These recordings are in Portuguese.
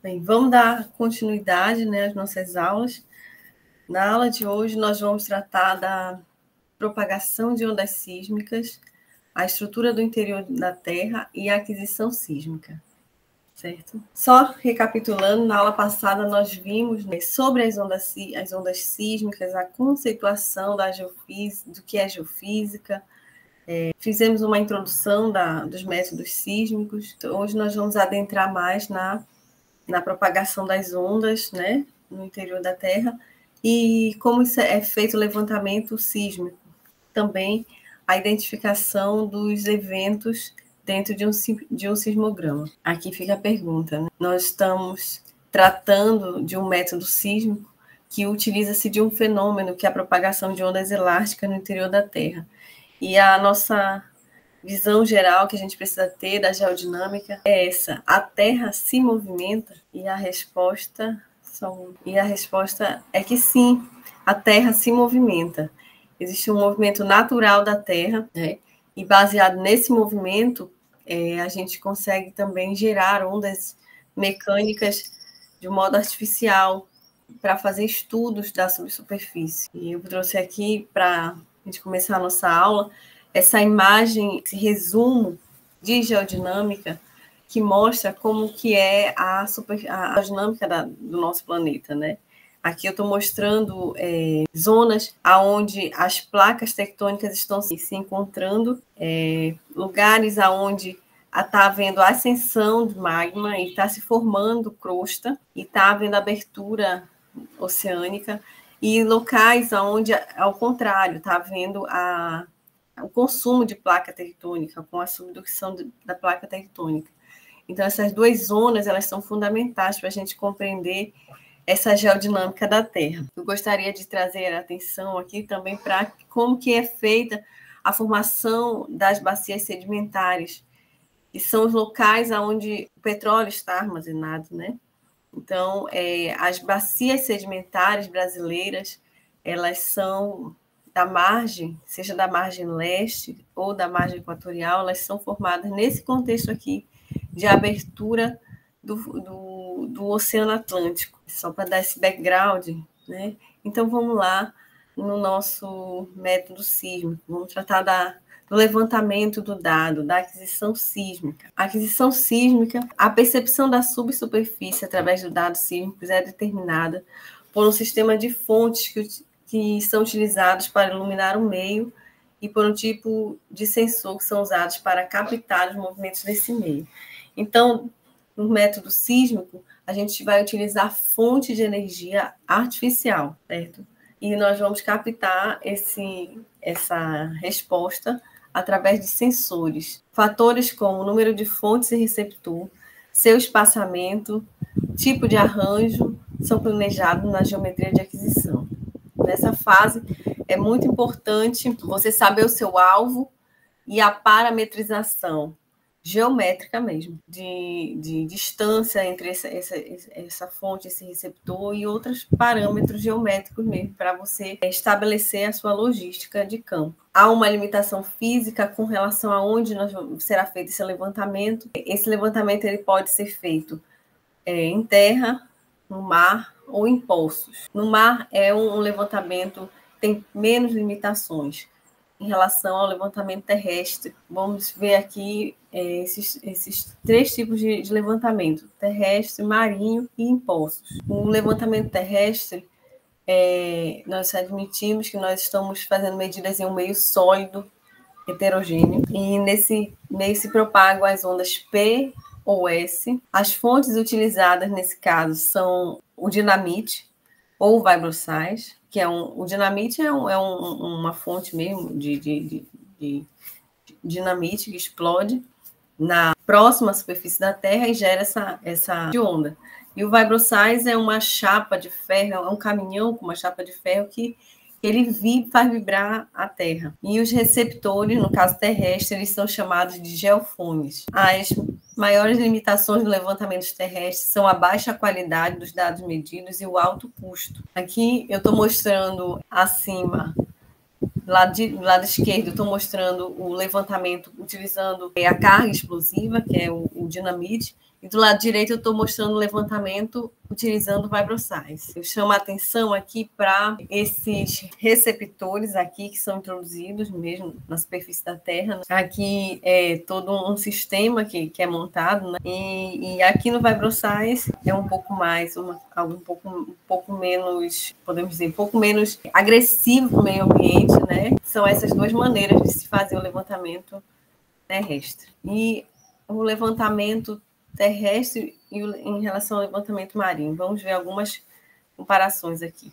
Bem, vamos dar continuidade, né, às nossas aulas. Na aula de hoje, nós vamos tratar da propagação de ondas sísmicas, a estrutura do interior da Terra e a aquisição sísmica, certo? Só recapitulando, na aula passada nós vimos, né, sobre as ondas sísmicas, a conceituação da geofísica, do que é geofísica, fizemos uma introdução dos métodos sísmicos. Hoje nós vamos adentrar mais na propagação das ondas, né, no interior da Terra, e como é feito o levantamento sísmico. Também a identificação dos eventos dentro de um sismograma. Aqui fica a pergunta, né? Nós estamos tratando de um método sísmico que utiliza-se de um fenômeno que é a propagação de ondas elásticas no interior da Terra. E a nossa visão geral que a gente precisa ter da geodinâmica é essa: a Terra se movimenta? E a resposta é que sim, a Terra se movimenta. Existe um movimento natural da Terra, né? E baseado nesse movimento, a gente consegue também gerar ondas mecânicas de modo artificial para fazer estudos da subsuperfície. E eu trouxe aqui, para a gente começar a nossa aula, essa imagem, esse resumo de geodinâmica que mostra como que é a dinâmica do nosso planeta, né? Aqui eu estou mostrando zonas onde as placas tectônicas estão se encontrando, lugares onde está havendo ascensão de magma e está se formando crosta e está havendo abertura oceânica, e locais onde, ao contrário, está havendo o consumo de placa tectônica, com a subdução da placa tectônica. Então, essas duas zonas, elas são fundamentais para a gente compreender essa geodinâmica da Terra. Eu gostaria de trazer a atenção aqui também para como que é feita a formação das bacias sedimentares, que são os locais onde o petróleo está armazenado, né? Então, as bacias sedimentares brasileiras, elas são da margem, seja da margem leste ou da margem equatorial, elas são formadas nesse contexto aqui de abertura do Oceano Atlântico. Só para dar esse background, né? Então, vamos lá no nosso método sísmico. Vamos tratar do levantamento do dado, da aquisição sísmica. A aquisição sísmica, a percepção da subsuperfície através dos dados sísmicos é determinada por um sistema de fontes que são utilizados para iluminar o meio e por um tipo de sensor que são usados para captar os movimentos desse meio. Então, no método sísmico, a gente vai utilizar fonte de energia artificial, certo? E nós vamos captar essa resposta através de sensores. Fatores como o número de fontes e receptor, seu espaçamento, tipo de arranjo, são planejados na geometria de aquisição. Nessa fase, é muito importante você saber o seu alvo e a parametrização geométrica mesmo, de distância entre essa fonte, esse receptor e outros parâmetros geométricos mesmo, para você estabelecer a sua logística de campo. Há uma limitação física com relação a onde será feito esse levantamento. Esse levantamento ele pode ser feito em terra, no mar ou em poços. No mar é um levantamento que tem menos limitações em relação ao levantamento terrestre. Vamos ver aqui esses três tipos de levantamento: terrestre, marinho e em poços. O levantamento terrestre, nós admitimos que nós estamos fazendo medidas em um meio sólido, heterogêneo, e nesse meio se propagam as ondas P ou S. As fontes utilizadas nesse caso são o dinamite ou o vibrossais, que o dinamite é uma fonte mesmo de dinamite que explode na próxima superfície da Terra e gera essa onda. E o vibrossais é uma chapa de ferro, é um caminhão com uma chapa de ferro que ele faz vibrar a Terra. E os receptores, no caso terrestre, eles são chamados de geofones. As maiores limitações do levantamento terrestre são a baixa qualidade dos dados medidos e o alto custo. Aqui eu estou mostrando acima, do lado esquerdo, estou mostrando o levantamento utilizando a carga explosiva, que é o dinamite, E do lado direito eu estou mostrando o levantamento utilizando o VibroScience. Eu chamo a atenção aqui para esses receptores aqui que são introduzidos mesmo na superfície da Terra. Aqui é todo um sistema que é montado, né? E aqui no VibroScience é um pouco mais, algo um pouco menos, podemos dizer, um pouco menos agressivo para o meio ambiente, né? São essas duas maneiras de se fazer o levantamento terrestre. E o levantamento terrestre em relação ao levantamento marinho. Vamos ver algumas comparações aqui.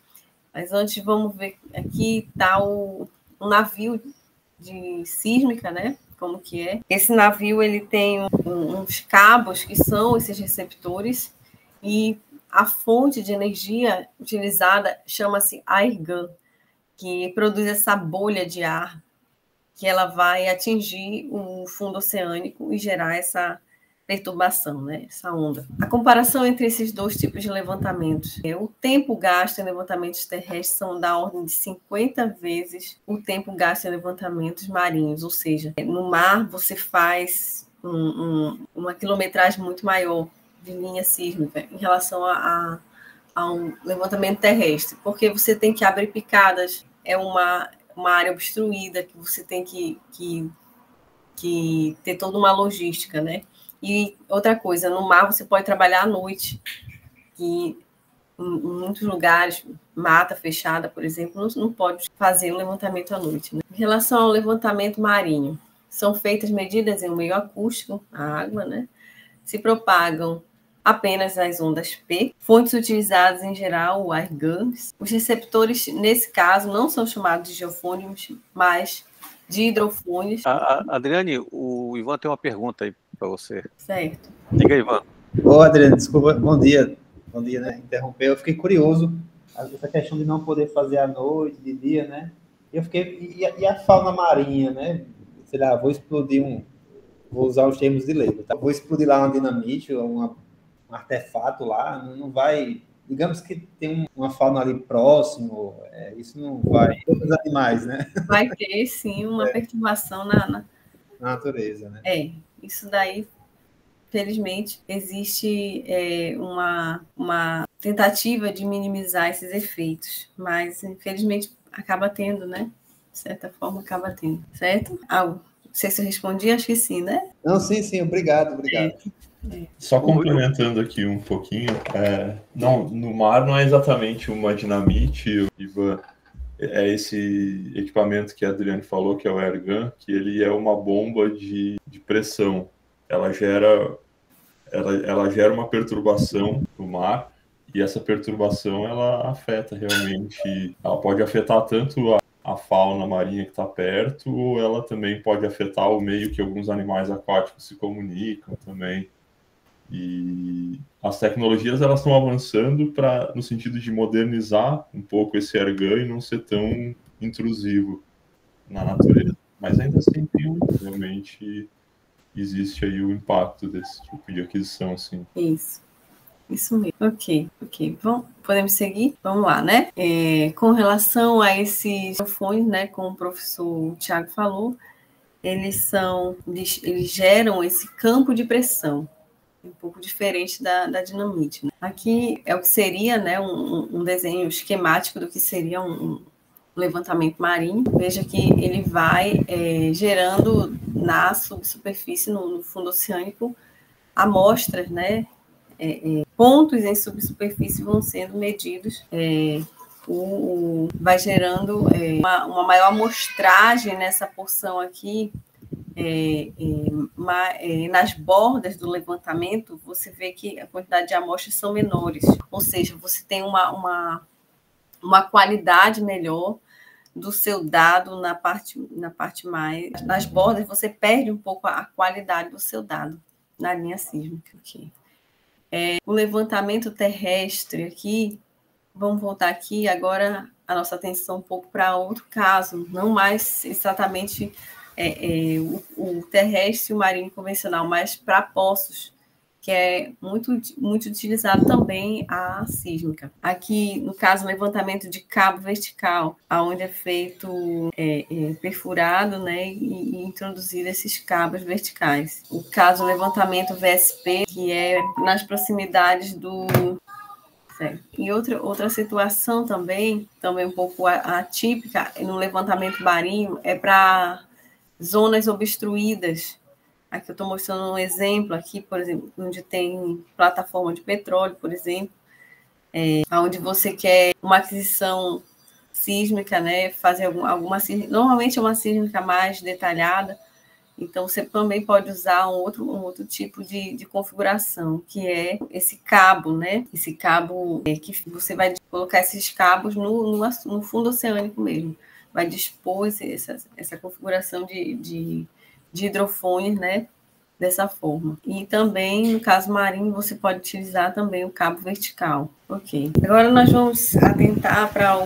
Mas antes, vamos ver, aqui está um navio de sísmica, né? Como que é. Esse navio, ele tem uns cabos que são esses receptores e a fonte de energia utilizada chama-se airgun, que produz essa bolha de ar que ela vai atingir o fundo oceânico e gerar essa perturbação, né? Essa onda. A comparação entre esses dois tipos de levantamentos. O tempo gasto em levantamentos terrestres são da ordem de 50 vezes o tempo gasto em levantamentos marinhos, ou seja, no mar você faz uma quilometragem muito maior de linha sísmica em relação a um levantamento terrestre, porque você tem que abrir picadas, é uma área obstruída, que você tem que ter toda uma logística, né? E outra coisa, no mar você pode trabalhar à noite, que em muitos lugares, mata fechada, por exemplo, não pode fazer o levantamento à noite, né? Em relação ao levantamento marinho, são feitas medidas em um meio acústico, a água, né? Se propagam apenas nas ondas P. Fontes utilizadas em geral, o airguns. Os receptores, nesse caso, não são chamados de geofônios, mas de hidrofones. Adriane, o Ivan tem uma pergunta aí para você. Certo. Diga, Ivan. Ô, Adriane, desculpa, bom dia. Bom dia, né? Interromper. Eu fiquei curioso, essa questão de não poder fazer à noite, de dia, né? Eu fiquei. E a fauna marinha, né? Sei lá, vou usar os termos de leigo, tá? Vou explodir lá uma dinamite, um artefato lá, não vai. Digamos que tem uma fauna ali próximo, isso não vai. Outros animais, né? Vai ter, sim, uma perturbação na natureza, né? Isso daí, felizmente, existe uma tentativa de minimizar esses efeitos, mas, infelizmente, acaba tendo, né? De certa forma, acaba tendo, certo? Não sei se eu respondi, acho que sim, né? Não, sim, obrigado. Só complementando aqui um pouquinho, não, no mar não é exatamente uma dinamite, Ivan, é esse equipamento que a Adriane falou, que é o airgun, que ele é uma bomba de pressão. Ela gera uma perturbação no mar, e essa perturbação ela afeta realmente, ela pode afetar tanto a fauna marinha que está perto, ou ela também pode afetar o meio que alguns animais aquáticos se comunicam também. E as tecnologias elas estão avançando no sentido de modernizar um pouco esse airgun e não ser tão intrusivo na natureza. Mas ainda assim realmente existe aí o impacto desse tipo de aquisição, assim. Isso mesmo. Ok. Podemos seguir? Vamos lá, né? Com relação a esses microfones, né, como o professor Tiago falou, eles geram esse campo de pressão, um pouco diferente da dinamite, né? Aqui é o que seria, né, um desenho esquemático do que seria um levantamento marinho. Veja que ele vai gerando na subsuperfície, no fundo oceânico, amostras, né? Pontos em subsuperfície vão sendo medidos, vai gerando uma maior amostragem nessa porção aqui. Nas bordas do levantamento, você vê que a quantidade de amostras são menores, ou seja, você tem uma qualidade melhor do seu dado na parte mais. Nas bordas, você perde um pouco a qualidade do seu dado na linha sísmica aqui. O levantamento terrestre aqui, vamos voltar aqui agora a nossa atenção um pouco para outro caso, não mais exatamente o terrestre e o marinho convencional, mas para poços, que é muito utilizado também a sísmica. Aqui, no caso, levantamento de cabo vertical, onde é feito perfurado, né, e introduzido esses cabos verticais. O caso, levantamento VSP, que é nas proximidades do... Certo. E outra situação também um pouco atípica, no levantamento marinho, é para zonas obstruídas. Aqui eu estou mostrando um exemplo aqui, por exemplo, onde tem plataforma de petróleo, por exemplo, onde você quer uma aquisição sísmica, né, fazer alguma sísmica, normalmente é uma sísmica mais detalhada, então você também pode usar um outro tipo de configuração, que é esse cabo, né, esse cabo que você vai colocar esses cabos no fundo oceânico mesmo, vai dispor essa configuração de hidrofones, né, dessa forma. E também, no caso marinho, você pode utilizar também o cabo vertical. Ok. Agora nós vamos atentar para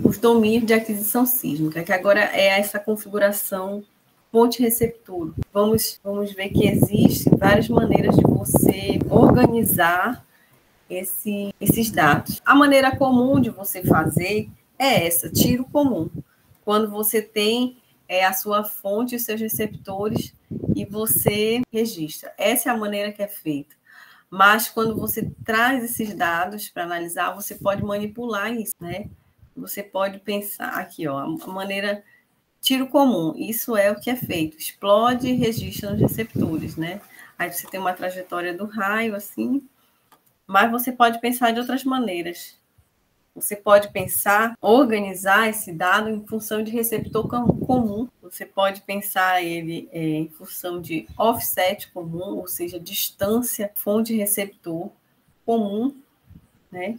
os domínios de aquisição sísmica, que agora é essa configuração fonte-receptor. Vamos ver que existem várias maneiras de você organizar esses dados. A maneira comum de você fazer é essa, tiro comum. Quando você tem a sua fonte e os seus receptores e você registra. Essa é a maneira que é feita. Mas quando você traz esses dados para analisar, você pode manipular isso, né? Você pode pensar aqui, ó, a maneira tiro comum. Isso é o que é feito. Explode e registra nos receptores, né? Aí você tem uma trajetória do raio, assim, mas você pode pensar de outras maneiras. Você pode pensar, organizar esse dado em função de receptor comum. Você pode pensar ele em função de offset comum, ou seja, distância fonte-receptor comum, né?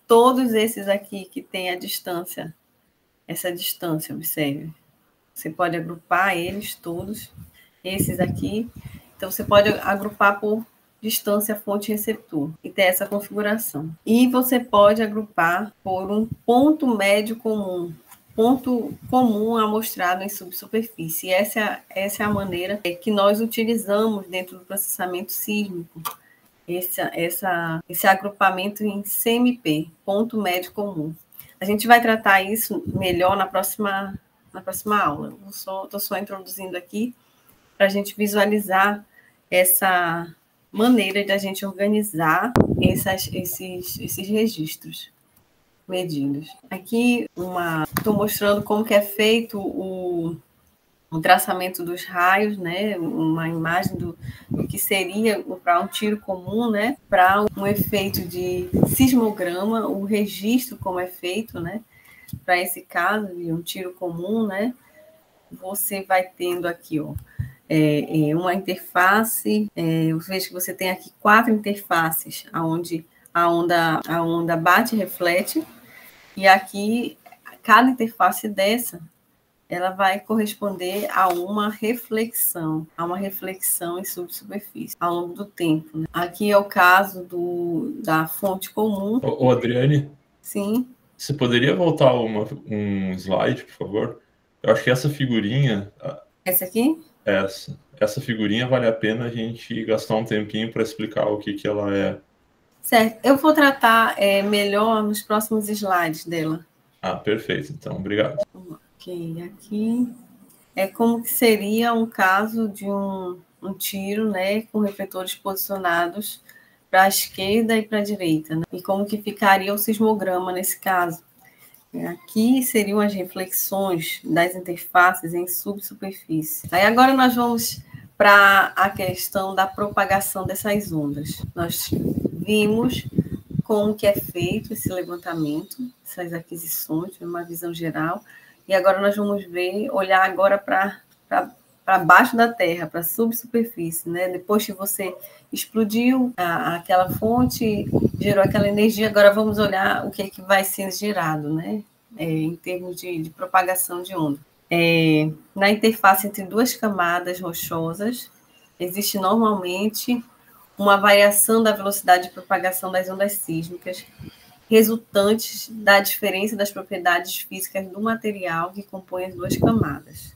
Todos esses aqui que tem a distância, essa distância, observe. Você pode agrupar eles todos, esses aqui. Então, você pode agrupar por distância fonte-receptor e ter essa configuração. E você pode agrupar por um ponto médio comum, ponto comum amostrado em subsuperfície. Essa é a maneira que nós utilizamos dentro do processamento sísmico, esse agrupamento em CMP, ponto médio comum. A gente vai tratar isso melhor na próxima aula. Estou só introduzindo aqui para a gente visualizar essa maneira de a gente organizar esses registros medidos. Aqui estou mostrando como que é feito o traçamento dos raios, né? Uma imagem do que seria para um tiro comum, né? Para um efeito de sismograma, o registro como é feito, né? Para esse caso de um tiro comum, né? Você vai tendo aqui, ó, uma interface, eu vejo que você tem aqui 4 interfaces, onde a onda bate e reflete, e aqui, cada interface dessa, ela vai corresponder a uma reflexão em subsuperfície, ao longo do tempo, né? Aqui é o caso da fonte comum. Ô, Adriane? Sim? Você poderia voltar um slide, por favor? Eu acho que essa figurinha... Essa aqui? Essa figurinha vale a pena a gente gastar um tempinho para explicar o que ela é. Certo. Eu vou tratar melhor nos próximos slides dela. Ah, perfeito. Então, obrigado. Ok. Aqui é como que seria um caso de um tiro, né, com refletores posicionados para a esquerda e para a direita, né? E como que ficaria o sismograma nesse caso. Aqui seriam as reflexões das interfaces em subsuperfície. Aí agora nós vamos para a questão da propagação dessas ondas. Nós vimos como que é feito esse levantamento, essas aquisições, uma visão geral, e agora nós vamos olhar agora para baixo da Terra, para a subsuperfície, né? Depois que você explodiu aquela fonte, gerou aquela energia, agora vamos olhar o que é que vai ser gerado, né? Em termos de propagação de onda. Na interface entre duas camadas rochosas, existe normalmente uma variação da velocidade de propagação das ondas sísmicas, resultantes da diferença das propriedades físicas do material que compõe as duas camadas.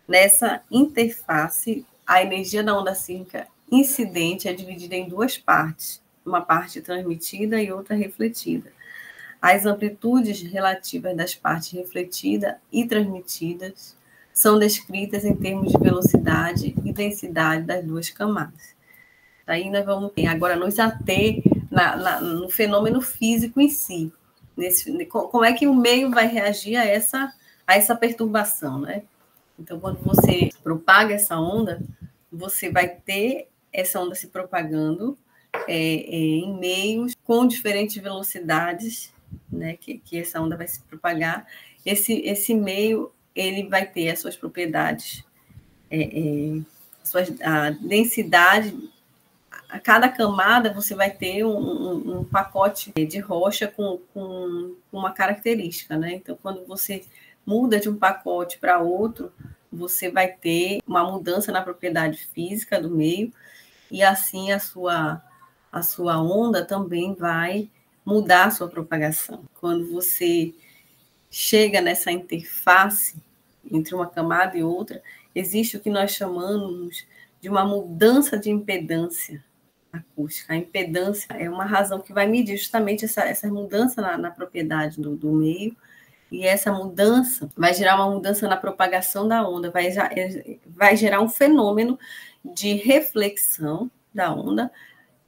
Nessa interface, a energia da onda sísmica incidente é dividida em duas partes, uma parte transmitida e outra refletida. As amplitudes relativas das partes refletidas e transmitidas são descritas em termos de velocidade e densidade das duas camadas. Aí nós vamos agora nos ater no fenômeno físico em si. Como é que o meio vai reagir a essa perturbação, né? Então, quando você propaga essa onda, você vai ter essa onda se propagando em meios com diferentes velocidades, né, que essa onda vai se propagar. Esse meio ele vai ter as suas propriedades, a densidade. A cada camada você vai ter um pacote de rocha com uma característica, né? Então, quando você muda de um pacote para outro, você vai ter uma mudança na propriedade física do meio, e assim a sua onda também vai mudar a sua propagação. Quando você chega nessa interface entre uma camada e outra, existe o que nós chamamos de uma mudança de impedância acústica. A impedância é uma razão que vai medir justamente essa mudança na propriedade do meio, e essa mudança vai gerar uma mudança na propagação da onda, vai gerar um fenômeno de reflexão da onda,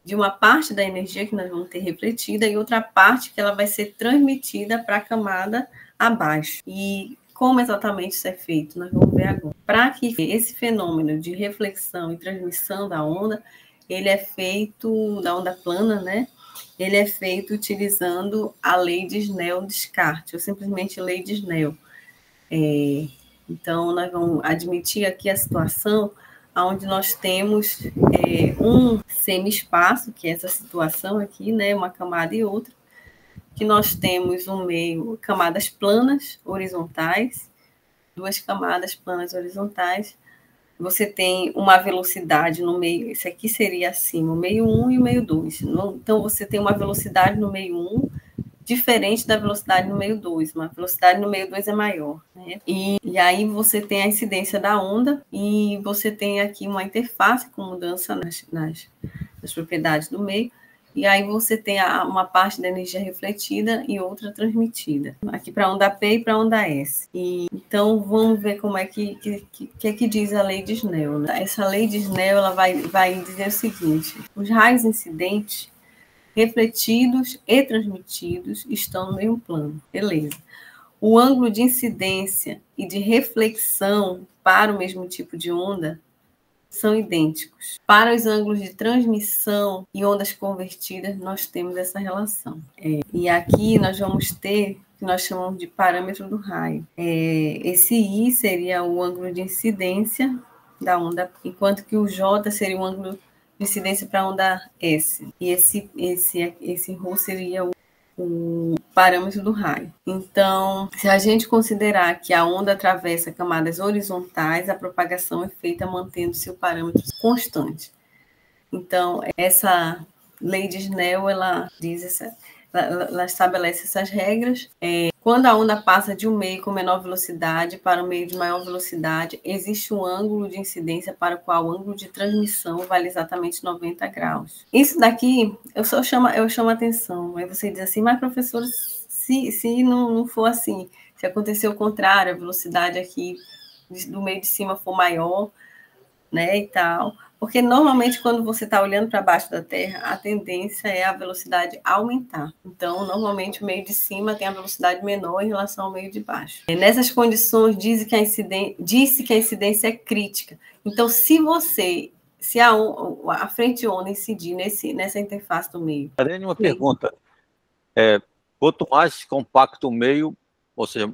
de uma parte da energia que nós vamos ter refletida e outra parte que ela vai ser transmitida para a camada abaixo. E como exatamente isso é feito? Nós vamos ver agora. Para que esse fenômeno de reflexão e transmissão da onda, ele é feito, da onda plana, né? Ele é feito utilizando a lei de Snell-Descartes, ou simplesmente lei de Snell. Então, nós vamos admitir aqui a situação onde nós temos um semi-espaço, que é essa situação aqui, né? Uma camada e outra, que nós temos um meio, camadas planas, horizontais, duas camadas planas horizontais. Você tem uma velocidade no meio, esse aqui seria assim, o meio 1 e o meio 2. Então, você tem uma velocidade no meio 1 diferente da velocidade no meio 2. Uma velocidade no meio 2 é maior, né? E aí você tem a incidência da onda e você tem aqui uma interface com mudança nas propriedades do meio. E aí você tem uma parte da energia refletida e outra transmitida. Aqui para a onda P e para a onda S. Então, vamos ver como é que diz a lei de Snell, né? Essa lei de Snell ela vai dizer o seguinte: os raios incidentes, refletidos e transmitidos estão no mesmo plano. Beleza. O ângulo de incidência e de reflexão para o mesmo tipo de onda são idênticos. Para os ângulos de transmissão e ondas convertidas, nós temos essa relação. E aqui nós vamos ter o que nós chamamos de parâmetro do raio. Esse I seria o ângulo de incidência da onda, enquanto que o J seria o ângulo de incidência para a onda S. E esse ρ seria o parâmetro do raio. Então, se a gente considerar que a onda atravessa camadas horizontais, a propagação é feita mantendo-se o parâmetro constante. Então, essa lei de Snell, ela estabelece essas regras. Quando a onda passa de um meio com menor velocidade para um meio de maior velocidade, existe um ângulo de incidência para o qual o ângulo de transmissão vale exatamente 90 graus. Isso daqui, eu chamo a atenção. Aí você diz assim, mas professor, se não for assim, se acontecer o contrário, a velocidade aqui do meio de cima for maior, né, e tal. Porque normalmente quando você está olhando para baixo da Terra, a tendência é a velocidade aumentar. Então, normalmente o meio de cima tem a velocidade menor em relação ao meio de baixo. Nessas condições, disse que a incidência é crítica. Então, se a frente onda incidir nessa interface do meio... Adriane, uma pergunta. Quanto mais compacto o meio, ou seja,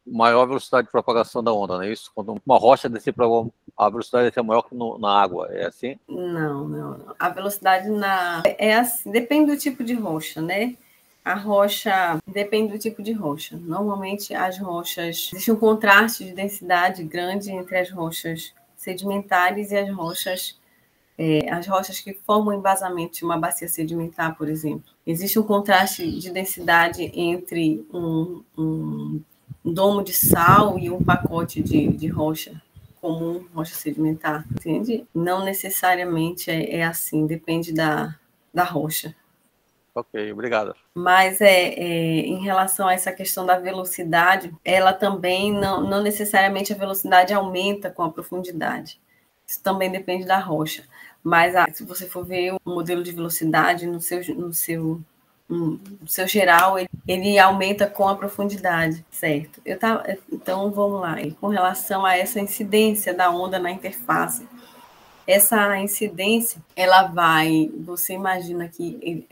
maior velocidade de propagação da onda, não é isso? Quando uma rocha descer para a velocidade vai ser maior que na água, é assim? Não. A velocidade é assim, depende do tipo de rocha, né? A rocha depende do tipo de rocha. Normalmente as rochas, existe um contraste de densidade grande entre as rochas sedimentares e as rochas que formam o embasamento de uma bacia sedimentar, por exemplo. Existe um contraste de densidade entre um domo de sal e um pacote de rocha comum, rocha sedimentar, entende? Não necessariamente é assim, depende da rocha. Ok, obrigado. Mas em relação a essa questão da velocidade, ela também não necessariamente a velocidade aumenta com a profundidade. Isso também depende da rocha. Mas se você for ver o modelo de velocidade no seu geral, ele aumenta com a profundidade, certo? Então, vamos lá. E com relação a essa incidência da onda na interface, essa incidência, você imagina que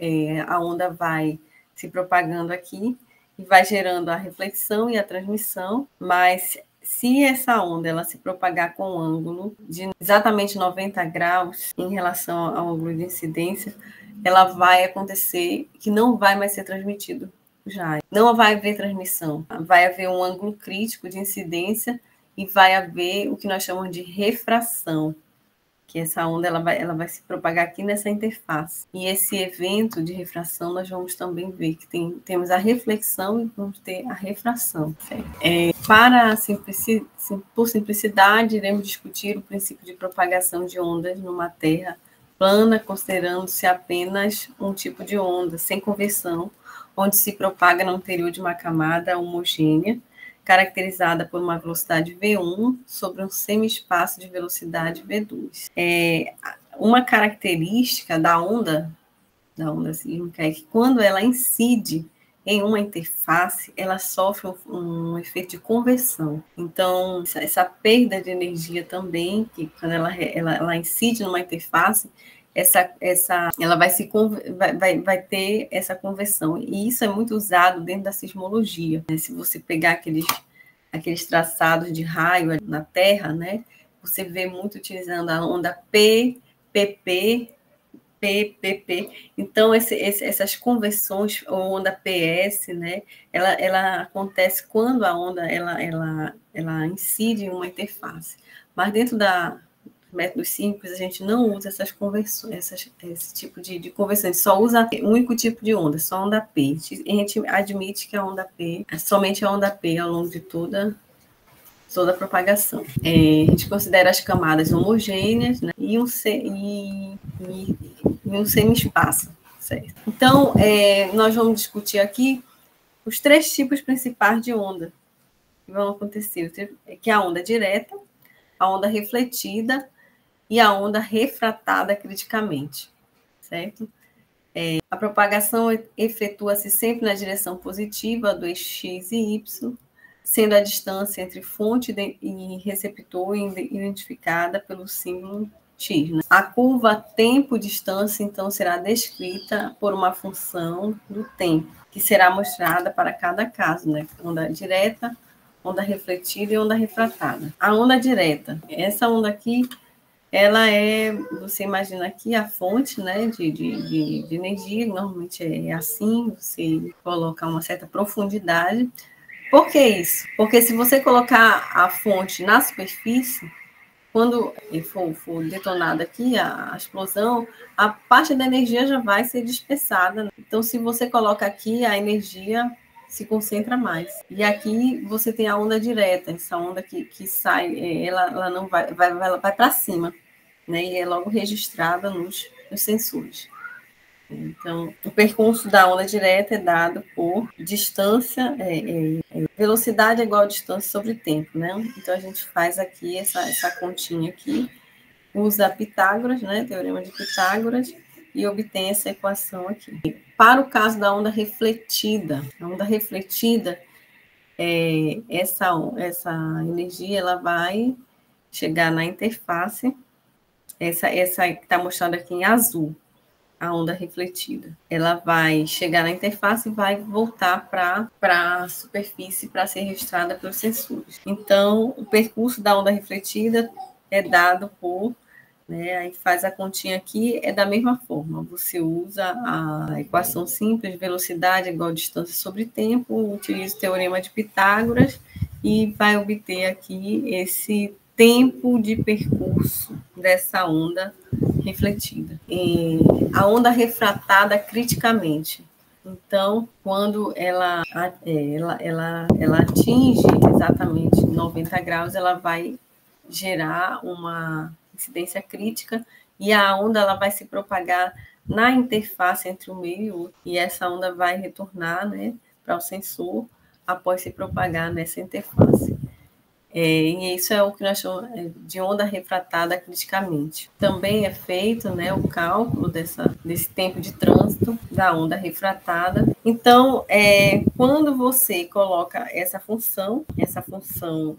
a onda vai se propagando aqui e vai gerando a reflexão e a transmissão, mas se essa onda ela se propagar com um ângulo de exatamente 90 graus em relação ao ângulo de incidência, ela vai acontecer que não vai mais ser transmitido já. Não vai haver transmissão, vai haver um ângulo crítico de incidência e vai haver o que nós chamamos de refração, que essa onda ela vai se propagar aqui nessa interface. E esse evento de refração nós vamos também ver que temos a reflexão e vamos ter a refração. Por simplicidade, iremos discutir o princípio de propagação de ondas numa Terra plana, considerando-se apenas um tipo de onda, sem conversão, onde se propaga no interior de uma camada homogênea, caracterizada por uma velocidade V1 sobre um semi-espaço de velocidade V2. Uma característica da onda sísmica é que quando ela incide em uma interface, ela sofre um efeito de conversão. Então, essa perda de energia também, que quando ela incide numa interface, ela vai ter essa conversão. E isso é muito usado dentro da sismologia, né? Se você pegar aqueles traçados de raio na Terra, né? Você vê muito utilizando a onda P, PP, PPP. Então, essas conversões, ou onda PS, né? Ela acontece quando a onda ela incide em uma interface. Mas dentro métodos simples, a gente não usa essas conversões, esse tipo de conversão, a gente só usa um único tipo de onda, só onda P. A gente admite que a onda P, somente a onda P ao longo de toda a propagação. A gente considera as camadas homogêneas, né, e um semi-espaço, certo? Então, nós vamos discutir aqui os 3 tipos principais de onda que vão acontecer, que é a onda direta, a onda refletida e a onda refratada criticamente, certo? A propagação efetua-se sempre na direção positiva do eixo x e y, sendo a distância entre fonte e receptor identificada pelo símbolo x. Né? A curva tempo-distância, então, será descrita por uma função do tempo, que será mostrada para cada caso, né? Onda direta, onda refletida e onda refratada. A onda direta, essa onda aqui, ela você imagina aqui a fonte, né, de energia, normalmente é assim, você coloca uma certa profundidade. Por que isso? Porque se você colocar a fonte na superfície, quando for detonada aqui a explosão, a parte da energia já vai ser dispersada. Né? Então, se você coloca aqui, a energia se concentra mais. E aqui você tem a onda direta, essa onda que sai, ela não vai para cima, né? E é logo registrada nos sensores. Então, o percurso da onda direta é dado por distância, velocidade é igual a distância sobre tempo, né? Então, a gente faz aqui essa continha aqui, usa Pitágoras, né? Teorema de Pitágoras, e obtém essa equação aqui. Para o caso da onda refletida, a onda refletida, essa energia ela vai chegar na interface, essa que está mostrada aqui em azul, a onda refletida. Ela vai chegar na interface e vai voltar para a superfície para ser registrada pelos sensores. Então, o percurso da onda refletida é dado por, né, aí faz a continha aqui, é da mesma forma. Você usa a equação simples, velocidade igual a distância sobre tempo, utiliza o teorema de Pitágoras e vai obter aqui esse tempo de percurso dessa onda refletida. A onda refratada criticamente. Então, quando ela atinge exatamente 90 graus, ela vai gerar uma incidência crítica, e a onda ela vai se propagar na interface entre um meio e outro, e essa onda vai retornar, né, para o sensor após se propagar nessa interface. E isso é o que nós chamamos de onda refratada criticamente. Também é feito, né, o cálculo desse tempo de trânsito da onda refratada. Então, quando você coloca essa função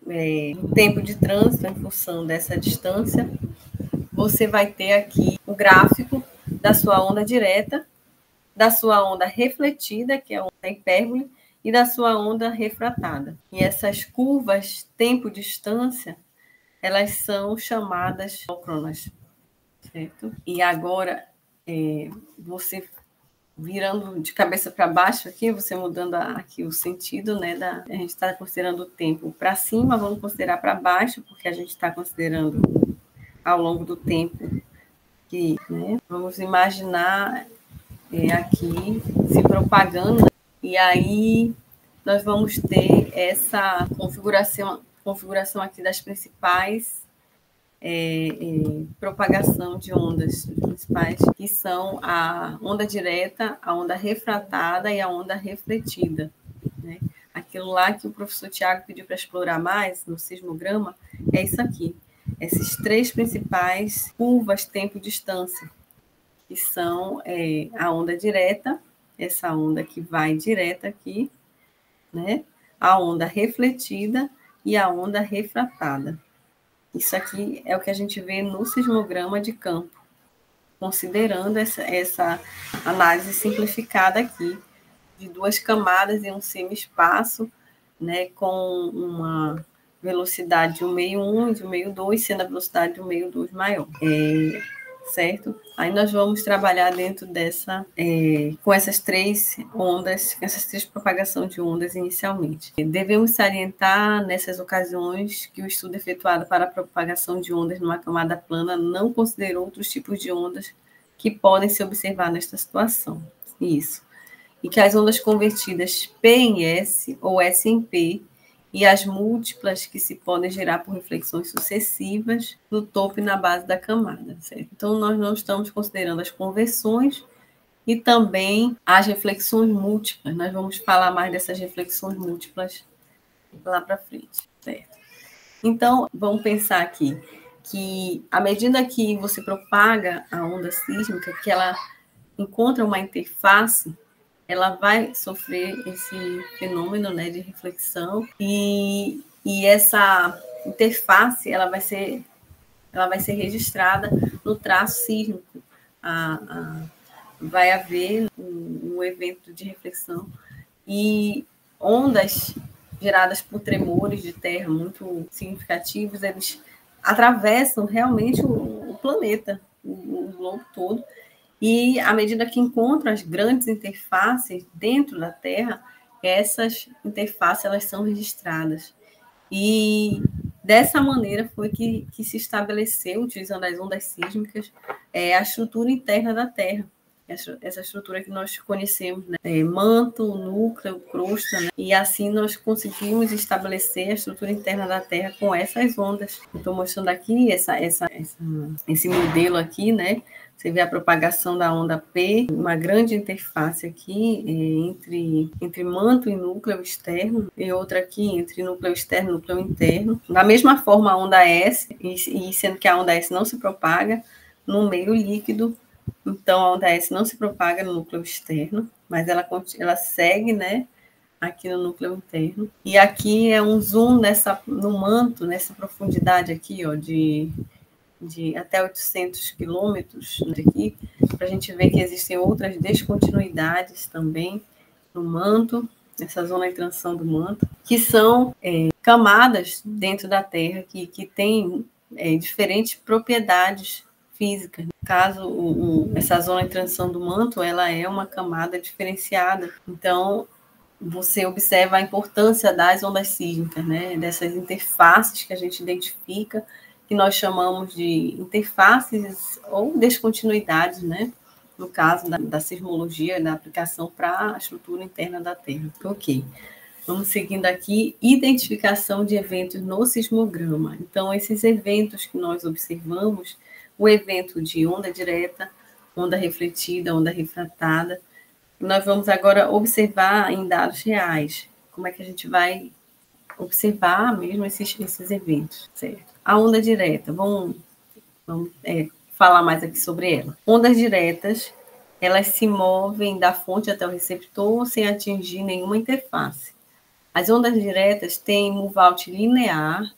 do tempo de trânsito em função dessa distância, você vai ter aqui o gráfico da sua onda direta, da sua onda refletida, que é a onda hipérbole, e da sua onda refratada. E essas curvas tempo-distância, elas são chamadas síncronas, certo? E agora, você virando de cabeça para baixo aqui, você mudando aqui o sentido, né? A gente está considerando o tempo para cima, vamos considerar para baixo, porque a gente está considerando ao longo do tempo que, né? Vamos imaginar aqui se propagando, e aí nós vamos ter essa configuração aqui das principais propagação de ondas principais, que são a onda direta, a onda refratada e a onda refletida, né? Aquilo lá que o professor Tiago pediu para explorar mais no sismograma é isso aqui, esses três principais curvas tempo-distância, que são a onda direta, essa onda que vai direta aqui, né? A onda refletida e a onda refratada. Isso aqui é o que a gente vê no sismograma de campo, considerando essa análise simplificada aqui, de duas camadas em um semi-espaço, né, com uma velocidade de 1 meio 1 e de 1 meio 2, sendo a velocidade de 1 meio 2 maior. Certo? Aí nós vamos trabalhar dentro com essas três ondas, essas três propagações de ondas inicialmente. Devemos salientar nessas ocasiões que o estudo efetuado para a propagação de ondas numa camada plana não considerou outros tipos de ondas que podem se observar nesta situação. Isso. E que as ondas convertidas P em S ou S em P e as múltiplas que se podem gerar por reflexões sucessivas no topo e na base da camada, certo? Então, nós não estamos considerando as conversões e também as reflexões múltiplas. Nós vamos falar mais dessas reflexões múltiplas lá para frente, certo? Então, vamos pensar aqui que, à medida que você propaga a onda sísmica, que ela encontra uma interface, ela vai sofrer esse fenômeno, né, de reflexão, e essa interface ela vai ser registrada no traço sísmico. Vai haver um evento de reflexão e ondas geradas por tremores de terra muito significativos, eles atravessam realmente o planeta, o globo todo. E, à medida que encontram as grandes interfaces dentro da Terra, essas interfaces elas são registradas. E, dessa maneira, foi que se estabeleceu, utilizando as ondas sísmicas, a estrutura interna da Terra. Essa estrutura que nós conhecemos, né? Manto, núcleo, crosta, né? E assim nós conseguimos estabelecer a estrutura interna da Terra com essas ondas. Estou mostrando aqui esse modelo aqui, né? Você vê a propagação da onda P, uma grande interface aqui entre manto e núcleo externo, e outra aqui entre núcleo externo e núcleo interno. Da mesma forma, a onda S, e sendo que a onda S não se propaga no meio líquido, então a onda S não se propaga no núcleo externo, mas ela segue, né, aqui no núcleo interno. E aqui é um zoom no manto, nessa profundidade aqui, ó, de até 800 quilômetros aqui, para a gente ver que existem outras descontinuidades também no manto, nessa zona de transição do manto, que são camadas dentro da Terra que têm diferentes propriedades físicas. No caso, essa zona de transição do manto, ela é uma camada diferenciada. Então, você observa a importância das ondas sísmicas, né? Dessas interfaces que a gente identifica, que nós chamamos de interfaces ou descontinuidades, né? No caso da sismologia, da aplicação para a estrutura interna da Terra. Ok. Vamos seguindo aqui, identificação de eventos no sismograma. Então, esses eventos que nós observamos, o evento de onda direta, onda refletida, onda refratada, nós vamos agora observar em dados reais. Como é que a gente vai observar mesmo esses eventos, certo? A onda direta, vamos falar mais aqui sobre ela. Ondas diretas, elas se movem da fonte até o receptor sem atingir nenhuma interface. As ondas diretas têm move-out linear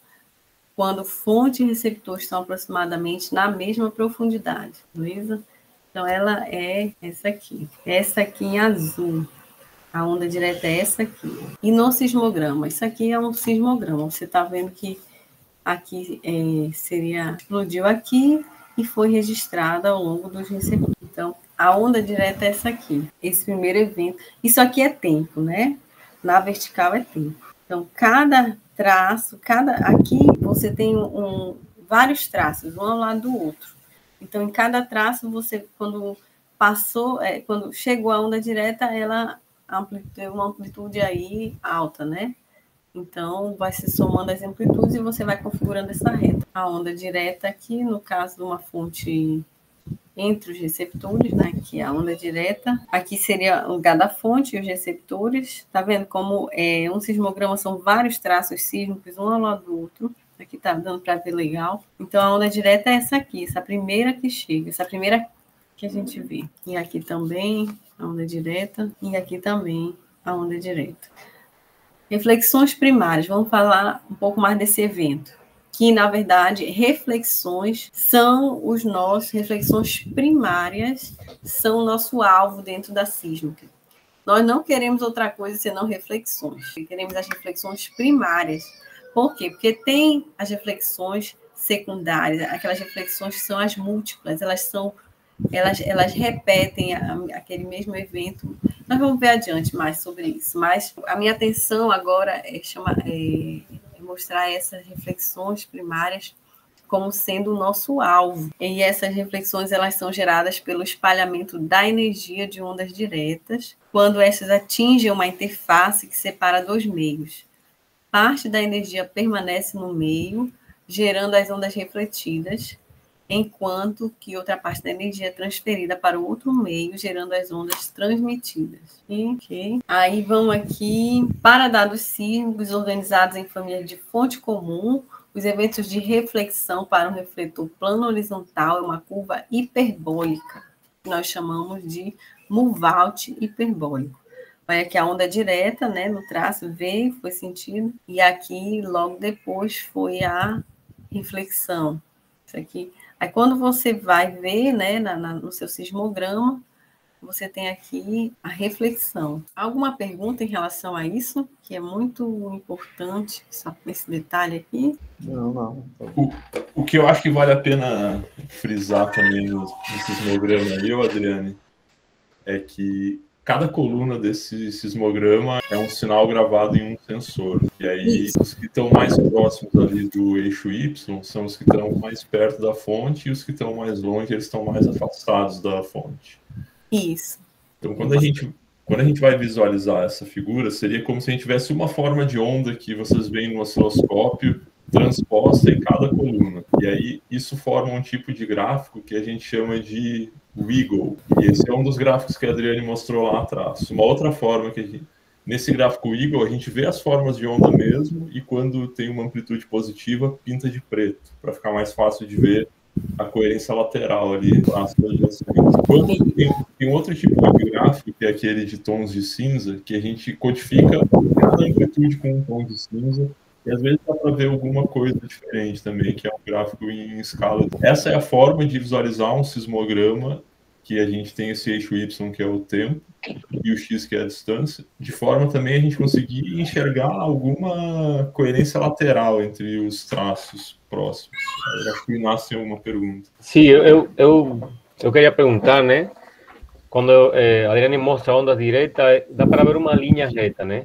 quando fonte e receptor estão aproximadamente na mesma profundidade, beleza? Então, ela é essa aqui em azul. A onda direta é essa aqui. E no sismograma, isso aqui é um sismograma. Você está vendo que aqui explodiu aqui e foi registrada ao longo dos receptores. Então, a onda direta é essa aqui, esse primeiro evento. Isso aqui é tempo, né? Na vertical é tempo. Então, cada traço, aqui você tem vários traços, um ao lado do outro. Então, em cada traço, você, quando chegou a onda direta, ela tem uma amplitude aí alta, né? Então, vai se somando as amplitudes e você vai configurando essa reta. A onda direta aqui, no caso de uma fonte entre os receptores, né? Que é a onda direta. Aqui seria o lugar da fonte e os receptores. Tá vendo como um sismograma são vários traços sísmicos, um ao lado do outro. Aqui tá dando para ver legal. Então, a onda direta é essa aqui, essa primeira que chega, essa primeira que a gente vê. E aqui também a onda direta, e aqui também a onda direta. Reflexões primárias, vamos falar um pouco mais desse evento. Que, na verdade, reflexões primárias são o nosso alvo dentro da sísmica. Nós não queremos outra coisa senão reflexões. Queremos as reflexões primárias. Por quê? Porque tem as reflexões secundárias, aquelas reflexões que são as múltiplas, elas repetem aquele mesmo evento. Nós vamos ver adiante mais sobre isso, mas a minha atenção agora é mostrar essas reflexões primárias como sendo o nosso alvo. E essas reflexões elas são geradas pelo espalhamento da energia de ondas diretas, quando estas atingem uma interface que separa dois meios. Parte da energia permanece no meio, gerando as ondas refletidas, enquanto que outra parte da energia é transferida para o outro meio, gerando as ondas transmitidas. Okay. Aí vamos aqui para dados sísmicos organizados em família de fonte comum. Os eventos de reflexão para um refletor plano horizontal é uma curva hiperbólica, que nós chamamos de move-out hiperbólico. Olha aqui a onda direta, né, no traço, veio, foi sentido, e aqui, logo depois, foi a reflexão. Isso aqui. Aí, quando você vai ver, né, no seu sismograma, você tem aqui a reflexão. Alguma pergunta em relação a isso? Que é muito importante, só esse detalhe aqui? Não. O que eu acho que vale a pena frisar também no sismograma aí, Adriane, é que cada coluna desse sismograma é um sinal gravado em um sensor. E aí, os que estão mais próximos ali do eixo Y são os que estão mais perto da fonte, e os que estão mais longe, eles estão mais afastados da fonte. Isso. Então, quando a gente vai visualizar essa figura, seria como se a gente tivesse uma forma de onda que vocês veem no osciloscópio transposta em cada coluna. E aí, isso forma um tipo de gráfico que a gente chama de wiggle. E esse é um dos gráficos que a Adriane mostrou lá atrás. Uma outra forma nesse gráfico wiggle, a gente vê as formas de onda mesmo, e quando tem uma amplitude positiva, pinta de preto, para ficar mais fácil de ver a coerência lateral ali, quando tem um outro tipo de gráfico, que é aquele de tons de cinza, que a gente codifica cada amplitude com um tom de cinza, e às vezes dá para ver alguma coisa diferente também, que é um gráfico em escala. Essa é a forma de visualizar um sismograma, que a gente tem esse eixo Y, que é o tempo, e o X, que é a distância, de forma também a gente conseguir enxergar alguma coerência lateral entre os traços próximos. Eu acho que nasce uma pergunta. Sim, eu queria perguntar, né? Quando a Adriane mostra ondas diretas, dá para ver uma linha reta, né?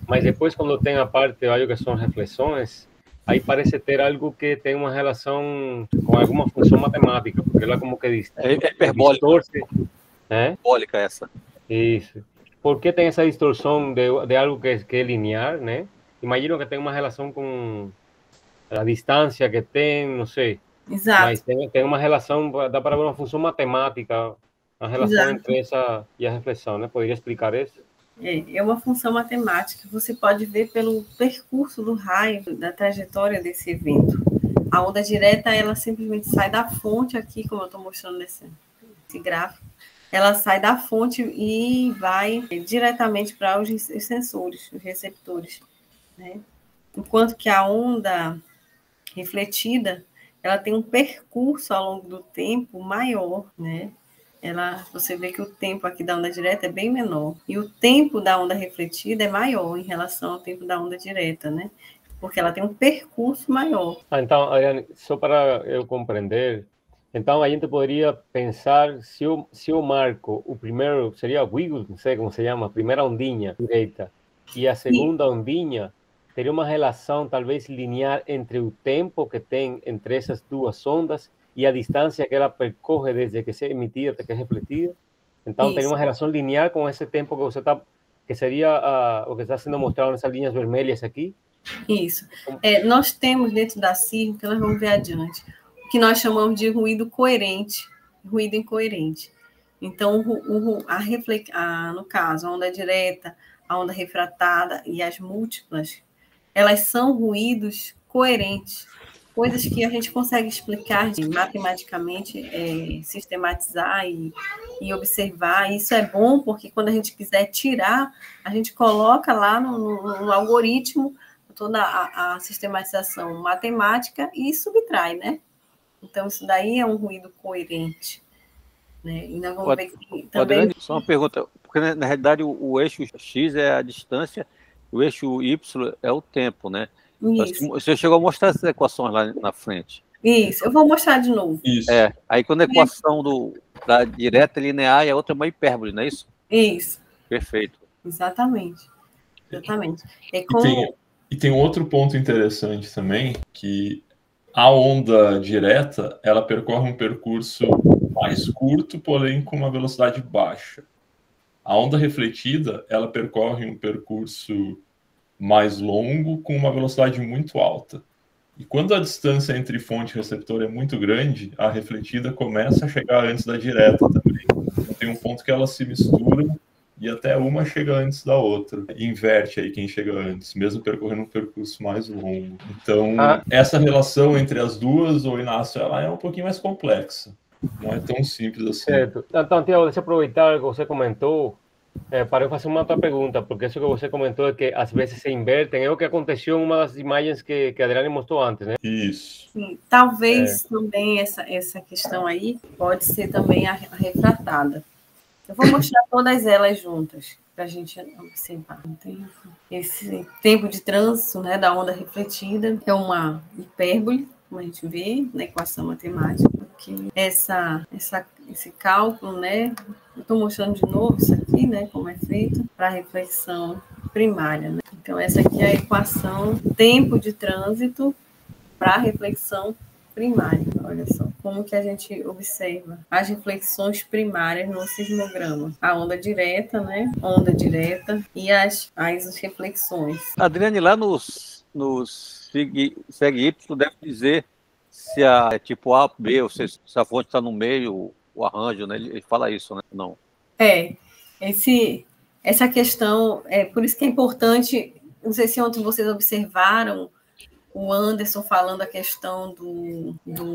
Mas depois, quando tem a parte, algo que são reflexões, aí parece ter algo que tem uma relação com alguma função matemática, porque ela como que diz... É hiperbólica. Distorce, hiperbólica essa. Isso. por que tem essa distorção de algo que é linear, né? Imagino que tem uma relação com a distância que tem, não sei. Exato. Mas tem uma relação, dá para ver uma função matemática, a relação entre essa e a reflexão, né? Poderia explicar isso? É uma função matemática. Você pode ver pelo percurso do raio, da trajetória desse evento. A onda direta, ela simplesmente sai da fonte aqui, como eu estou mostrando nesse gráfico. Ela sai da fonte e vai diretamente para os sensores, os receptores, né? Enquanto que a onda refletida, ela tem um percurso ao longo do tempo maior, né? Você vê que o tempo aqui da onda direta é bem menor. E o tempo da onda refletida é maior em relação ao tempo da onda direta, né? Porque ela tem um percurso maior. Então, Ariane, só para eu compreender, então a gente poderia pensar se eu marco o primeiro, seria o wiggle, não sei como se chama, a primeira ondinha direita, e a segunda ondinha, teria uma relação talvez linear entre o tempo que tem entre essas duas ondas e a distância que ela percorre desde que se é emitida até que é refletida. Então, teria uma relação linear com esse tempo que seria o que está sendo mostrado nessas linhas vermelhas aqui. Isso. Nós temos dentro da CIRM, que nós vamos ver adiante, o que nós chamamos de ruído coerente, ruído incoerente. Então, no caso, a onda direta, a onda refratada e as múltiplas, elas são ruídos coerentes, coisas que a gente consegue explicar matematicamente, sistematizar e observar. Isso é bom porque quando a gente quiser tirar, a gente coloca lá no algoritmo toda a sistematização matemática e subtrai, né? Então, isso daí é um ruído coerente. Né? E nós vamos ver que também... Só uma pergunta, porque na realidade o eixo X é a distância, o eixo Y é o tempo, né? Isso. Você chegou a mostrar essas equações lá na frente. Isso, eu vou mostrar de novo. Isso. Aí quando a equação da direta é linear e a outra é uma hipérbole, não é isso? Isso. Perfeito. Exatamente. E tem outro ponto interessante também, que a onda direta, ela percorre um percurso mais curto, porém com uma velocidade baixa. A onda refletida, ela percorre um percurso mais longo com uma velocidade muito alta. E quando a distância entre fonte e receptor é muito grande, a refletida começa a chegar antes da direta também. Então, tem um ponto que elas se misturam e até uma chega antes da outra. Inverte aí quem chega antes, mesmo percorrendo um percurso mais longo. Então, essa relação entre as duas, ou Inácio, ela é um pouquinho mais complexa. Não é tão simples assim. Certo. Então, Tiago, deixa eu aproveitar o que você comentou para eu fazer uma outra pergunta, porque isso que você comentou é que às vezes se invertem. É o que aconteceu em uma das imagens que a Adriane mostrou antes, né? Isso. Sim, talvez também essa questão aí pode ser também a refratada. Eu vou mostrar todas elas juntas, para a gente observar. Esse tempo de trânsito, né, da onda refletida é uma hipérbole, como a gente vê na equação matemática, que esse cálculo, né, eu estou mostrando de novo isso aqui, né, como é feito para a reflexão primária. Né? Então, essa aqui é a equação tempo de trânsito para a reflexão primária. Olha só, como que a gente observa as reflexões primárias no sismograma. A onda direta, né? Onda direta e as reflexões. Adriane, lá nos segue Y deve dizer se é tipo A, B, ou se a fonte está no meio, o arranjo, né? Ele fala isso, né? Não. Essa questão, por isso que é importante, não sei se ontem vocês observaram o Anderson falando a questão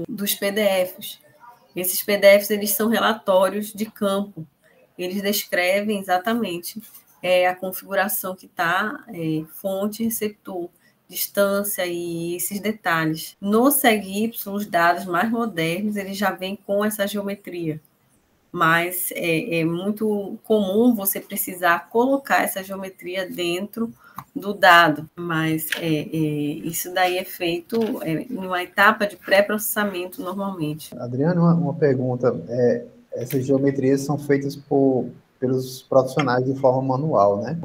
dos PDFs. Esses PDFs, eles são relatórios de campo. Eles descrevem exatamente a configuração que está, fonte, receptor, distância e esses detalhes. No SegY, os dados mais modernos, eles já vêm com essa geometria. Mas é muito comum você precisar colocar essa geometria dentro do dado, mas isso daí é feito em uma etapa de pré-processamento normalmente. Adriano, uma pergunta. Essas geometrias são feitas pelos profissionais de forma manual, né?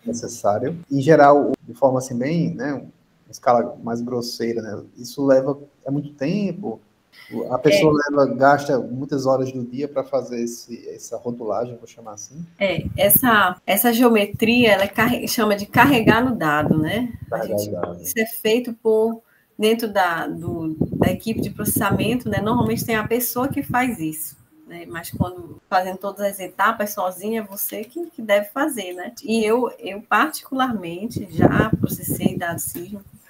Necessário. Em geral, de forma assim bem, né? Uma escala mais grosseira, né? Isso leva muito tempo. A pessoa gasta muitas horas do dia para fazer essa rotulagem, vou chamar assim. Essa geometria, ela chama de carregar no dado, né? Isso é feito dentro da equipe de processamento, né? Normalmente tem a pessoa que faz isso, né? Mas quando fazendo todas as etapas sozinha, é você que deve fazer, né? E eu particularmente já processei dados sísmicos.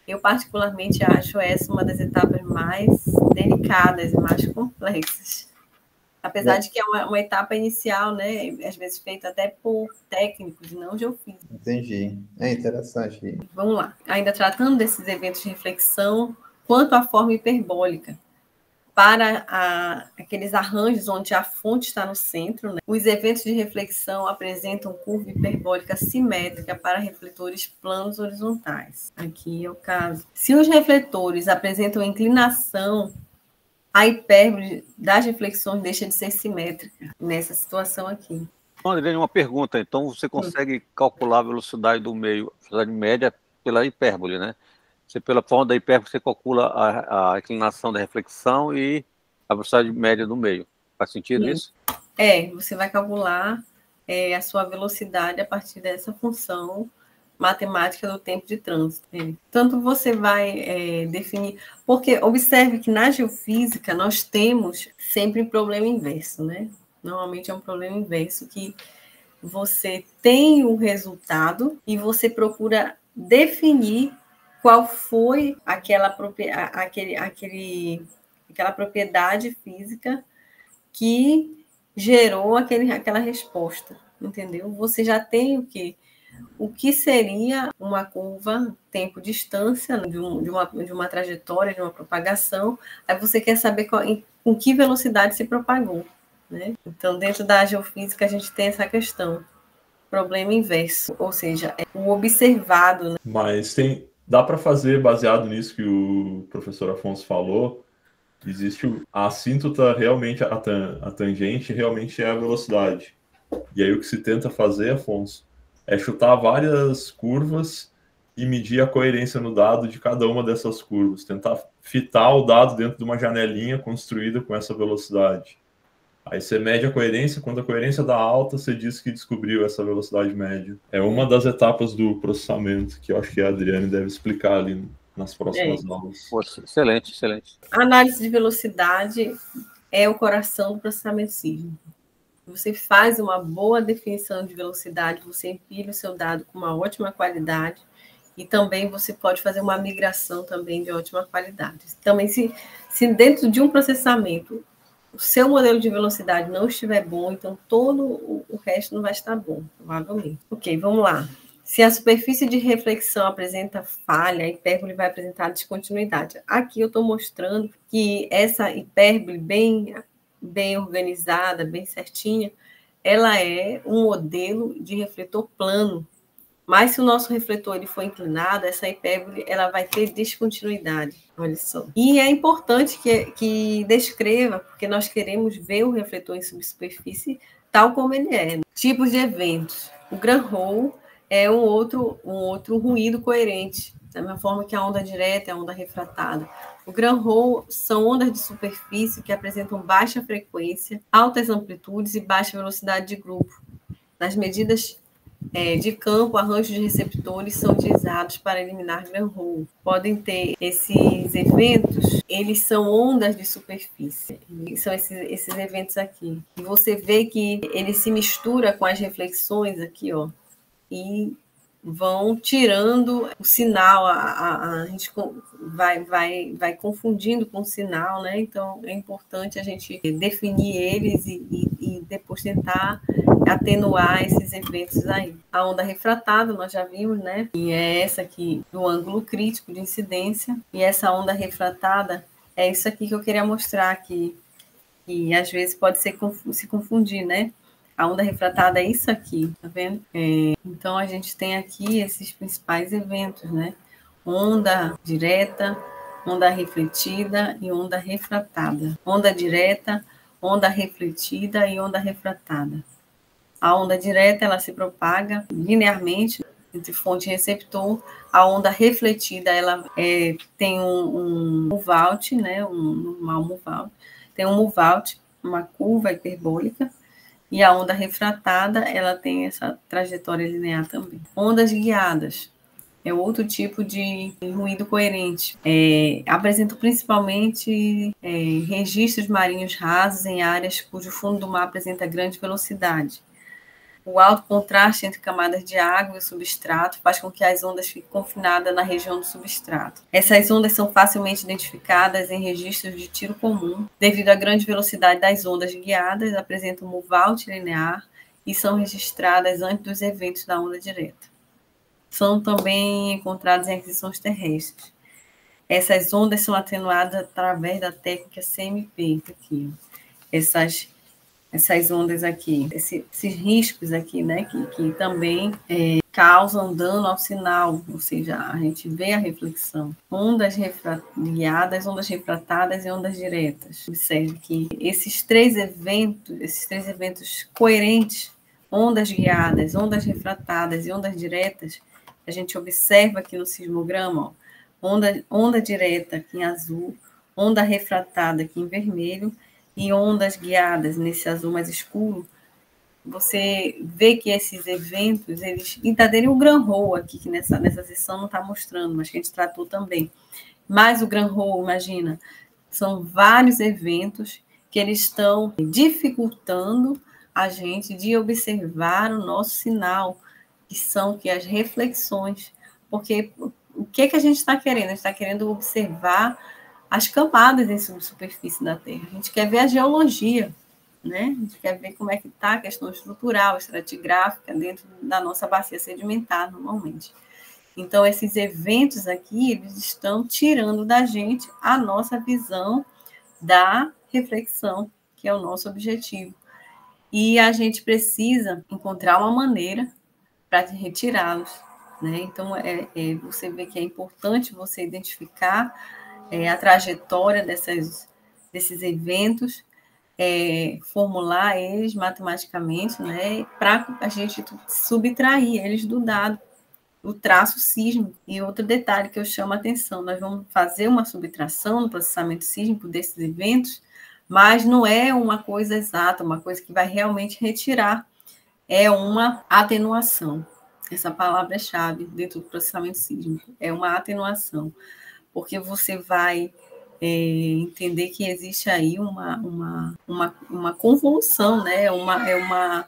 Eu, particularmente, acho essa uma das etapas mais delicadas e mais complexas. Apesar de que é uma etapa inicial, né? Às vezes feita até por técnicos, não geofísicos. Entendi. É interessante. Vamos lá. Ainda tratando desses eventos de reflexão, quanto à forma hiperbólica, para aqueles arranjos onde a fonte está no centro, né? Os eventos de reflexão apresentam curva hiperbólica simétrica para refletores planos horizontais. Aqui é o caso. Se os refletores apresentam inclinação, a hipérbole das reflexões deixa de ser simétrica nessa situação aqui. Adriane, uma pergunta. Então, você consegue calcular a velocidade do meio, a velocidade média, pela hipérbole, né? Pela forma da hipérbole, você calcula a inclinação da reflexão e a velocidade média do meio. Faz sentido isso? Você vai calcular a sua velocidade a partir dessa função matemática do tempo de trânsito. Tanto você vai definir... Porque observe que na geofísica nós temos sempre um problema inverso, né? Normalmente é um problema inverso que você tem o resultado e você procura definir qual foi aquela propriedade física que gerou aquela resposta, entendeu? Você já tem o que seria uma curva tempo-distância de uma trajetória, de uma propagação, aí você quer saber com que velocidade se propagou, né? Então, dentro da geofísica, a gente tem essa questão, problema inverso, ou seja, é o observado. Né? Mas dá para fazer, baseado nisso que o professor Afonso falou, existe a assíntota, realmente, a tangente realmente é a velocidade. E aí o que se tenta fazer, Afonso, é chutar várias curvas e medir a coerência no dado de cada uma dessas curvas. Tentar fitar o dado dentro de uma janelinha construída com essa velocidade. Aí você mede a coerência, quando a coerência dá alta, você diz que descobriu essa velocidade média. É uma das etapas do processamento, que eu acho que a Adriane deve explicar ali nas próximas aulas. Excelente, excelente. A análise de velocidade é o coração do processamento sísmico. Você faz uma boa definição de velocidade, você empilha o seu dado com uma ótima qualidade e também você pode fazer uma migração também de ótima qualidade. Também, se dentro de um processamento o seu modelo de velocidade não estiver bom, então todo o resto não vai estar bom, provavelmente. Ok, vamos lá. Se a superfície de reflexão apresenta falha, a hipérbole vai apresentar descontinuidade. Aqui eu estou mostrando que essa hipérbole bem organizada, bem certinha, ela é um modelo de refletor plano. Mas se o nosso refletor ele for inclinado, essa hipérbole ela vai ter descontinuidade. Olha só. E é importante que descreva, porque nós queremos ver o refletor em subsuperfície tal como ele é. Tipos de eventos. O grand roll é um outro ruído coerente, da mesma forma que a onda direta é a onda refratada. O grand roll são ondas de superfície que apresentam baixa frequência, altas amplitudes e baixa velocidade de grupo. Nas medidas de campo, arranjos de receptores são utilizados para eliminar grand roll. Podem ter esses eventos, eles são ondas de superfície. São esses eventos aqui. E você vê que ele se mistura com as reflexões aqui, ó, e vão tirando o sinal, a gente vai confundindo com o sinal, né? Então, é importante a gente definir eles e depois tentar atenuar esses eventos aí. A onda refratada, nós já vimos, né? E é essa aqui do ângulo crítico de incidência. E essa onda refratada é isso aqui que eu queria mostrar aqui. E às vezes pode se confundir, né? A onda refratada é isso aqui, tá vendo? Então, a gente tem aqui esses principais eventos, né? Onda direta, onda refletida e onda refratada. Onda direta, onda refletida e onda refratada. A onda direta, ela se propaga linearmente entre fonte e receptor. A onda refletida, ela tem um MUVALT, né, um normal MUVALT, tem um MUVALT, uma curva hiperbólica, e a onda refratada, ela tem essa trajetória linear também. Ondas guiadas é outro tipo de ruído coerente. Apresentam principalmente registros marinhos rasos em áreas cujo fundo do mar apresenta grande velocidade. O alto contraste entre camadas de água e o substrato faz com que as ondas fiquem confinadas na região do substrato. Essas ondas são facilmente identificadas em registros de tiro comum, devido à grande velocidade das ondas guiadas, apresentam um MUVALT linear e são registradas antes dos eventos da onda direta. São também encontradas em aquisições terrestres. Essas ondas são atenuadas através da técnica CMP, aqui. Essas ondas aqui, esses riscos aqui, né, que também causam dano ao sinal, ou seja, a gente vê a reflexão. Ondas guiadas, ondas refratadas e ondas diretas. Observe que esses três eventos coerentes, ondas guiadas, ondas refratadas e ondas diretas, a gente observa aqui no sismograma, ó, onda direta aqui em azul, onda refratada aqui em vermelho, e ondas guiadas nesse azul mais escuro. Você vê que esses eventos, e tá dele o Granholm aqui, que nessa sessão não está mostrando, mas que a gente tratou também. Mas o Granholm, imagina, são vários eventos que eles estão dificultando a gente de observar o nosso sinal, que são as reflexões. Porque o que a gente está querendo? A gente está querendo observar as camadas em subsuperfície da Terra. A gente quer ver a geologia, né? A gente quer ver como é que está a questão estrutural, estratigráfica, dentro da nossa bacia sedimentar, normalmente. Então, esses eventos aqui, eles estão tirando da gente a nossa visão da reflexão, que é o nosso objetivo. E a gente precisa encontrar uma maneira para retirá-los, né? Então, você vê que é importante você identificar a trajetória desses eventos, formular eles matematicamente, né, para a gente subtrair eles do dado, o traço sísmico. E outro detalhe que eu chamo a atenção, nós vamos fazer uma subtração no processamento sísmico desses eventos, mas não é uma coisa exata, uma coisa que vai realmente retirar, é uma atenuação. Essa palavra-chave dentro do processamento sísmico, é uma atenuação. Porque você vai entender que existe aí uma convolução, né? Uma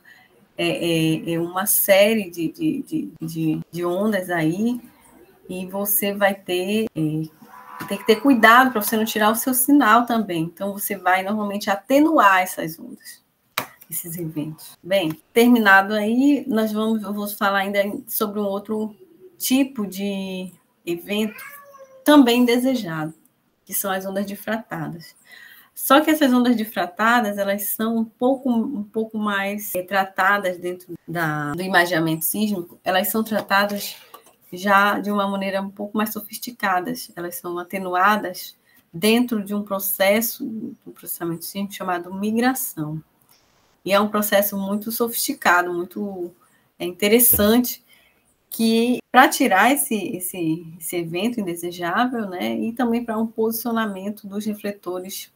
série de ondas aí, e você vai ter que ter cuidado para você não tirar o seu sinal também. Então, você vai normalmente atenuar essas ondas, esses eventos. Bem, terminado aí, eu vou falar ainda sobre um outro tipo de evento também desejado, que são as ondas difratadas. Só que essas ondas difratadas, elas são um pouco mais tratadas dentro do imaginamento sísmico, elas são tratadas já de uma maneira um pouco mais sofisticada, elas são atenuadas dentro de um processo do processamento sísmico chamado migração. E é um processo muito sofisticado, muito interessante, que para tirar esse evento indesejável, né, e também para um posicionamento dos refletores,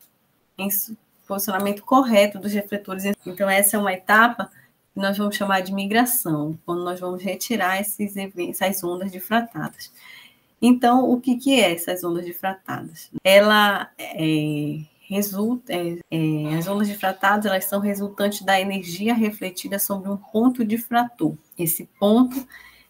posicionamento correto dos refletores. Então, essa é uma etapa que nós vamos chamar de migração, quando nós vamos retirar esses eventos, essas ondas difratadas. Então, o que é essas ondas difratadas? As ondas difratadas, elas são resultantes da energia refletida sobre um ponto difrator. Esse ponto,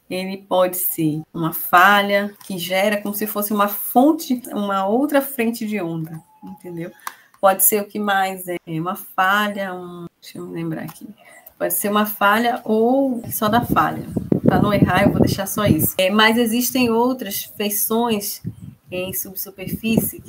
ele pode ser uma falha que gera como se fosse uma fonte, uma outra frente de onda, entendeu? Pode ser o que mais uma falha, deixa eu me lembrar aqui. Pode ser uma falha ou só da falha. Para não errar, eu vou deixar só isso. Mas existem outras feições em subsuperfície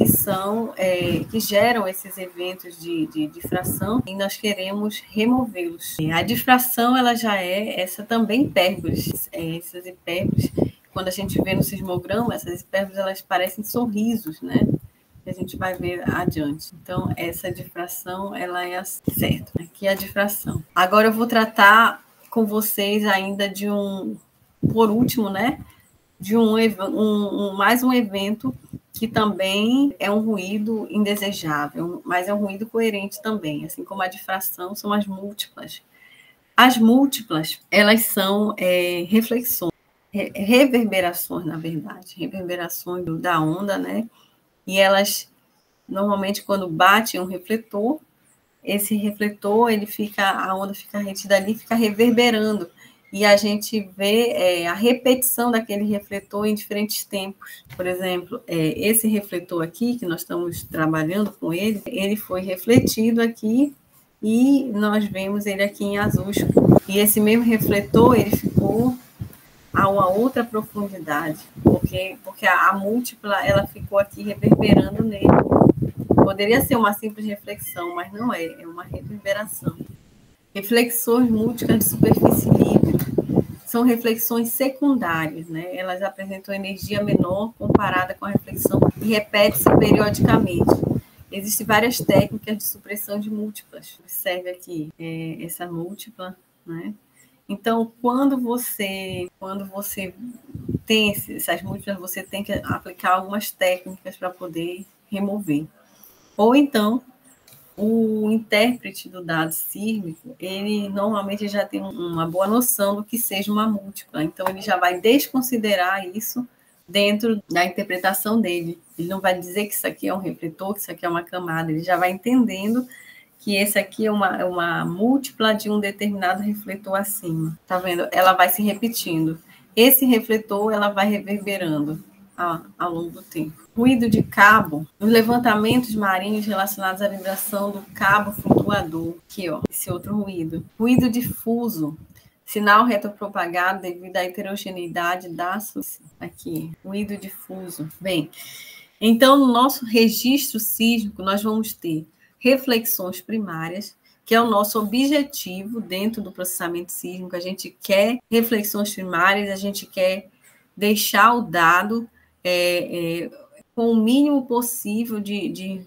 que geram esses eventos de difração, e nós queremos removê-los. A difração, ela já essa também hipérboles. Essas hipérboles, quando a gente vê no sismograma, essas hipérboles, elas parecem sorrisos, né? Que a gente vai ver adiante. Então, essa difração, ela é certo. Aqui é a difração. Agora eu vou tratar com vocês ainda de um por último, né, de mais um evento que também é um ruído indesejável, mas é um ruído coerente também, assim como a difração são as múltiplas. As múltiplas, elas são reflexões, reverberações, na verdade, reverberações da onda, né? E elas, normalmente, quando bate um refletor, esse refletor, a onda fica retida ali, fica reverberando, e a gente vê a repetição daquele refletor em diferentes tempos. Por exemplo, esse refletor aqui, que nós estamos trabalhando com ele foi refletido aqui, e nós vemos ele aqui em azul escuro. E esse mesmo refletor, ele ficou a uma outra profundidade, porque a múltipla, ela ficou aqui reverberando nele. Poderia ser uma simples reflexão, mas não é uma reverberação. Reflexões múltiplas de superfície livre são reflexões secundárias, né? Elas apresentam energia menor comparada com a reflexão e repete-se periodicamente. Existem várias técnicas de supressão de múltiplas. Observe aqui essa múltipla, né? Então, quando você tem essas múltiplas, você tem que aplicar algumas técnicas para poder remover. Ou então, o intérprete do dado sísmico, ele normalmente já tem uma boa noção do que seja uma múltipla, então ele já vai desconsiderar isso dentro da interpretação dele. Ele não vai dizer que isso aqui é um refletor, que isso aqui é uma camada, ele já vai entendendo que esse aqui é uma múltipla de um determinado refletor acima. Tá vendo? Ela vai se repetindo. Esse refletor, ela vai reverberando ao longo do tempo. Ruído de cabo, os levantamentos marinhos relacionados à vibração do cabo flutuador. Aqui, ó, esse outro ruído. Ruído difuso, sinal retropropagado devido à heterogeneidade da superfície. Aqui, ruído difuso. Bem, então, no nosso registro sísmico, nós vamos ter reflexões primárias, que é o nosso objetivo dentro do processamento sísmico. A gente quer reflexões primárias, a gente quer deixar o dado com o mínimo possível de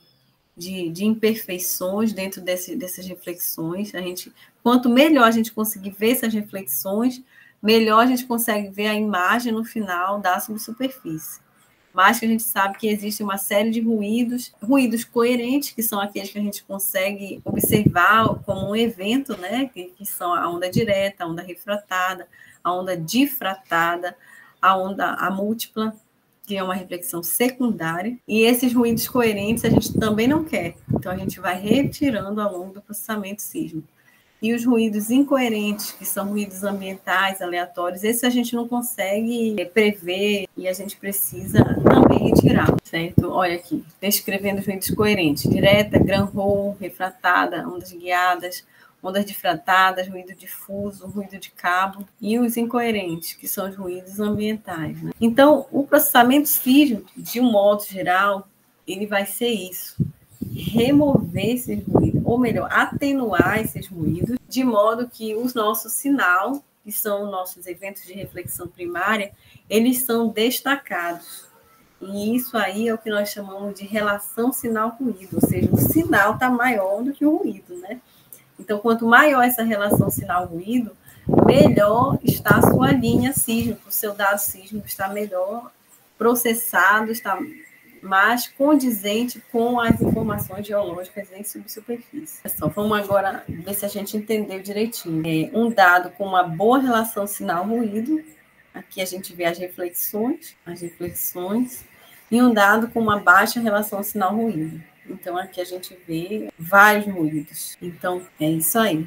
imperfeições dentro dessas reflexões. Quanto melhor a gente conseguir ver essas reflexões, melhor a gente consegue ver a imagem no final da subsuperfície. Mas que a gente sabe que existe uma série de ruídos coerentes, que são aqueles que a gente consegue observar como um evento, né? Que são a onda direta, a onda refratada, a onda difratada, a múltipla, que é uma reflexão secundária, e esses ruídos coerentes a gente também não quer, então a gente vai retirando ao longo do processamento sísmico. E os ruídos incoerentes, que são ruídos ambientais, aleatórios, esses a gente não consegue prever e a gente precisa também retirar, certo? Olha aqui, descrevendo os ruídos coerentes: direta, grand roll, refratada, ondas guiadas, ondas difratadas, ruído difuso, ruído de cabo, e os incoerentes, que são os ruídos ambientais, né? Então, o processamento sísmico, de um modo geral, ele vai ser isso: remover esses ruídos, ou melhor, atenuar esses ruídos, de modo que o nosso sinal, que são os nossos eventos de reflexão primária, eles são destacados. E isso aí é o que nós chamamos de relação sinal-ruído, ou seja, o sinal está maior do que o ruído, né? Então, quanto maior essa relação sinal-ruído, melhor está a sua linha sísmica, o seu dado sísmico está melhor processado, está mais condizente com as informações geológicas em subsuperfície. Então, vamos agora ver se a gente entendeu direitinho. Um dado com uma boa relação sinal-ruído, aqui a gente vê as reflexões, e um dado com uma baixa relação sinal-ruído. Então, aqui a gente vê vários ruídos. Então, é isso aí.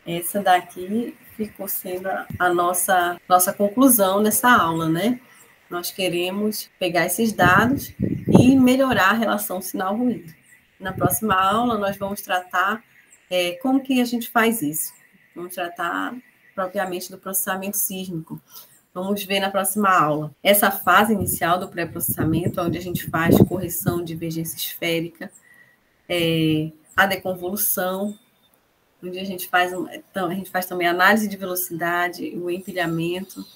Essa daqui ficou sendo a nossa conclusão dessa aula, né? Nós queremos pegar esses dados e melhorar a relação sinal-ruído. Na próxima aula, nós vamos tratar como que a gente faz isso. Vamos tratar propriamente do processamento sísmico. Vamos ver na próxima aula. Essa fase inicial do pré-processamento, onde a gente faz correção de divergência esférica, a deconvolução, onde a gente faz também análise de velocidade, o empilhamento,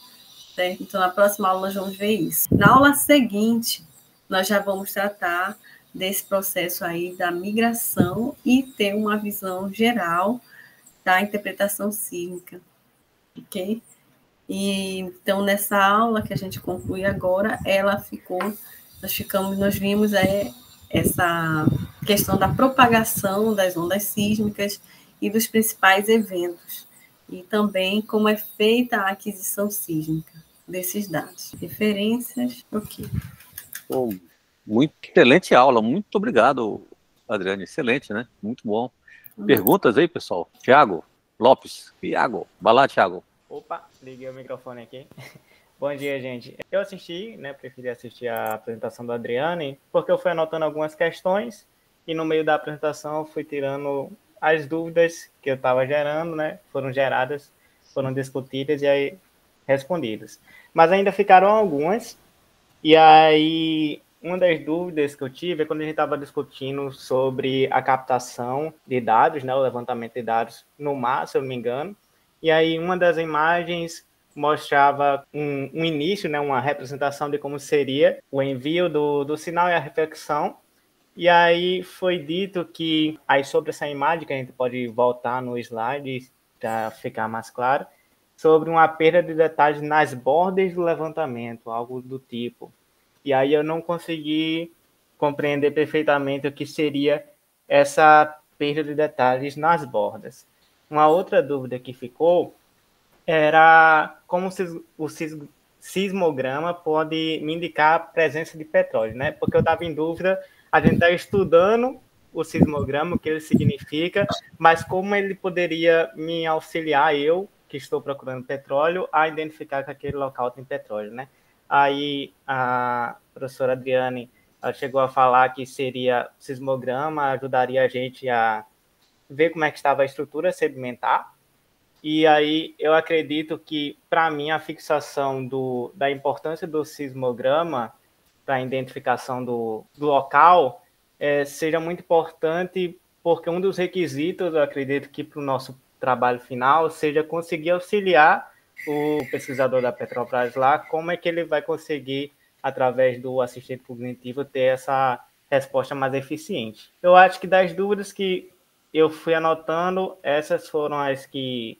certo? Então, na próxima aula, nós vamos ver isso. Na aula seguinte, nós já vamos tratar desse processo aí da migração e ter uma visão geral da interpretação sísmica, ok? E então, nessa aula que a gente conclui agora, nós vimos essa questão da propagação das ondas sísmicas e dos principais eventos, e também como é feita a aquisição sísmica desses dados. Referências, ok. Bom, muito excelente aula, muito obrigado, Adriane, excelente, né? Muito bom. Perguntas aí, pessoal? Tiago Lopes, vai lá, Tiago. Opa, liguei o microfone aqui. Bom dia, gente. Eu assisti, né, preferi assistir a apresentação da Adriane, porque eu fui anotando algumas questões e no meio da apresentação eu fui tirando as dúvidas que eu estava gerando, né, foram geradas, foram discutidas e aí respondidas. Mas ainda ficaram algumas, e aí uma das dúvidas que eu tive é quando a gente estava discutindo sobre a captação de dados, né, o levantamento de dados no mar, se eu não me engano, e aí uma das imagens mostrava um início, né, uma representação de como seria o envio do sinal e a reflexão. E aí foi dito que, aí sobre essa imagem, que a gente pode voltar no slide para ficar mais claro, sobre uma perda de detalhes nas bordas do levantamento, algo do tipo. E aí eu não consegui compreender perfeitamente o que seria essa perda de detalhes nas bordas. Uma outra dúvida que ficou era como o sismograma pode me indicar a presença de petróleo, né? Porque eu estava em dúvida, a gente está estudando o sismograma, o que ele significa, mas como ele poderia me auxiliar, eu, que estou procurando petróleo, a identificar que aquele local tem petróleo, né? Aí a professora Adriane ela chegou a falar que seria sismograma, ajudaria a gente a ver como é que estava a estrutura sedimentar. E aí eu acredito que, para mim, a fixação da importância do sismograma para a identificação do local seja muito importante, porque um dos requisitos, eu acredito que para o nosso trabalho final, seja conseguir auxiliar o pesquisador da Petrobras lá, como é que ele vai conseguir, através do assistente cognitivo, ter essa resposta mais eficiente. Eu acho que das dúvidas que eu fui anotando, essas foram as que...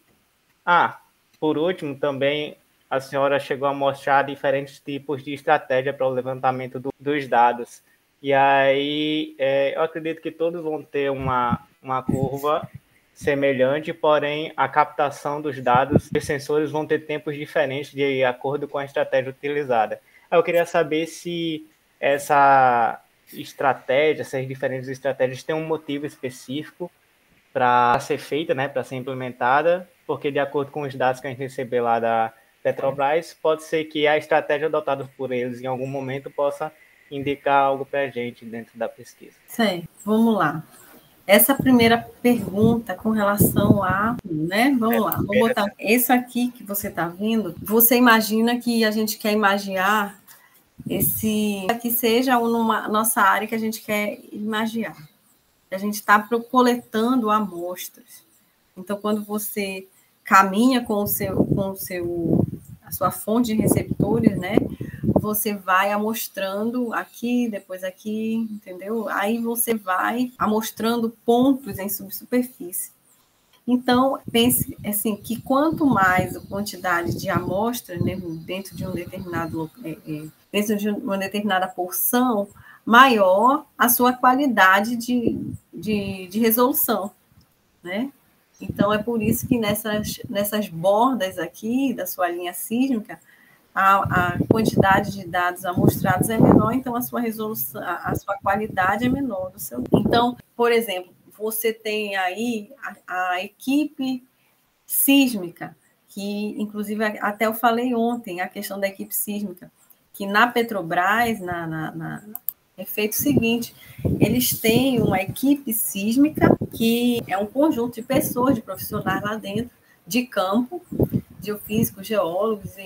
por último, também a senhora chegou a mostrar diferentes tipos de estratégia para o levantamento dos dados. E aí, eu acredito que todos vão ter uma curva semelhante, porém, a captação dos dados dos sensores vão ter tempos diferentes de acordo com a estratégia utilizada. Eu queria saber se essa estratégia, essas diferentes estratégias têm um motivo específico para ser feita, né, para ser implementada, porque de acordo com os dados que a gente recebeu lá da Petrobras, pode ser que a estratégia adotada por eles em algum momento possa indicar algo para a gente dentro da pesquisa. Sim, vamos lá. Essa primeira pergunta com relação a, né, vamos lá, vou botar isso aqui que você está vendo, você imagina que a gente quer imaginar esse aqui seja uma nossa área que a gente quer imaginar. A gente está coletando amostras. Então, quando você caminha com a sua fonte de receptores, né? Você vai amostrando aqui, depois aqui, entendeu? Aí você vai amostrando pontos em subsuperfície. Então, pense assim, que quanto mais a quantidade de amostras, né, dentro de uma determinada porção, maior a sua qualidade de resolução, né? Então, é por isso que nessas bordas aqui da sua linha sísmica, a quantidade de dados amostrados é menor, então a sua resolução, a sua qualidade é menor do seu. Então, por exemplo, você tem aí a equipe sísmica, que inclusive até eu falei ontem, a questão da equipe sísmica, que na Petrobras, é feito o seguinte, eles têm uma equipe sísmica, que é um conjunto de pessoas, de profissionais lá dentro, de campo, geofísicos, geólogos,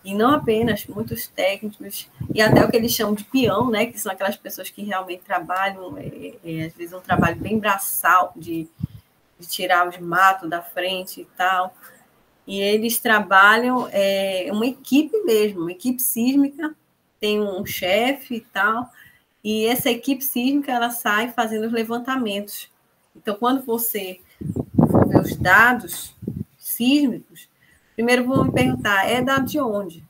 e não apenas muitos técnicos, e até o que eles chamam de peão, né, que são aquelas pessoas que realmente trabalham, às vezes um trabalho bem braçal, de tirar os matos da frente e tal, e eles trabalham uma equipe mesmo, uma equipe sísmica, tem um chefe e tal, e essa equipe sísmica, ela sai fazendo os levantamentos. Então, quando você for ver os dados sísmicos, Primeiro vão me perguntar, é dado de onde?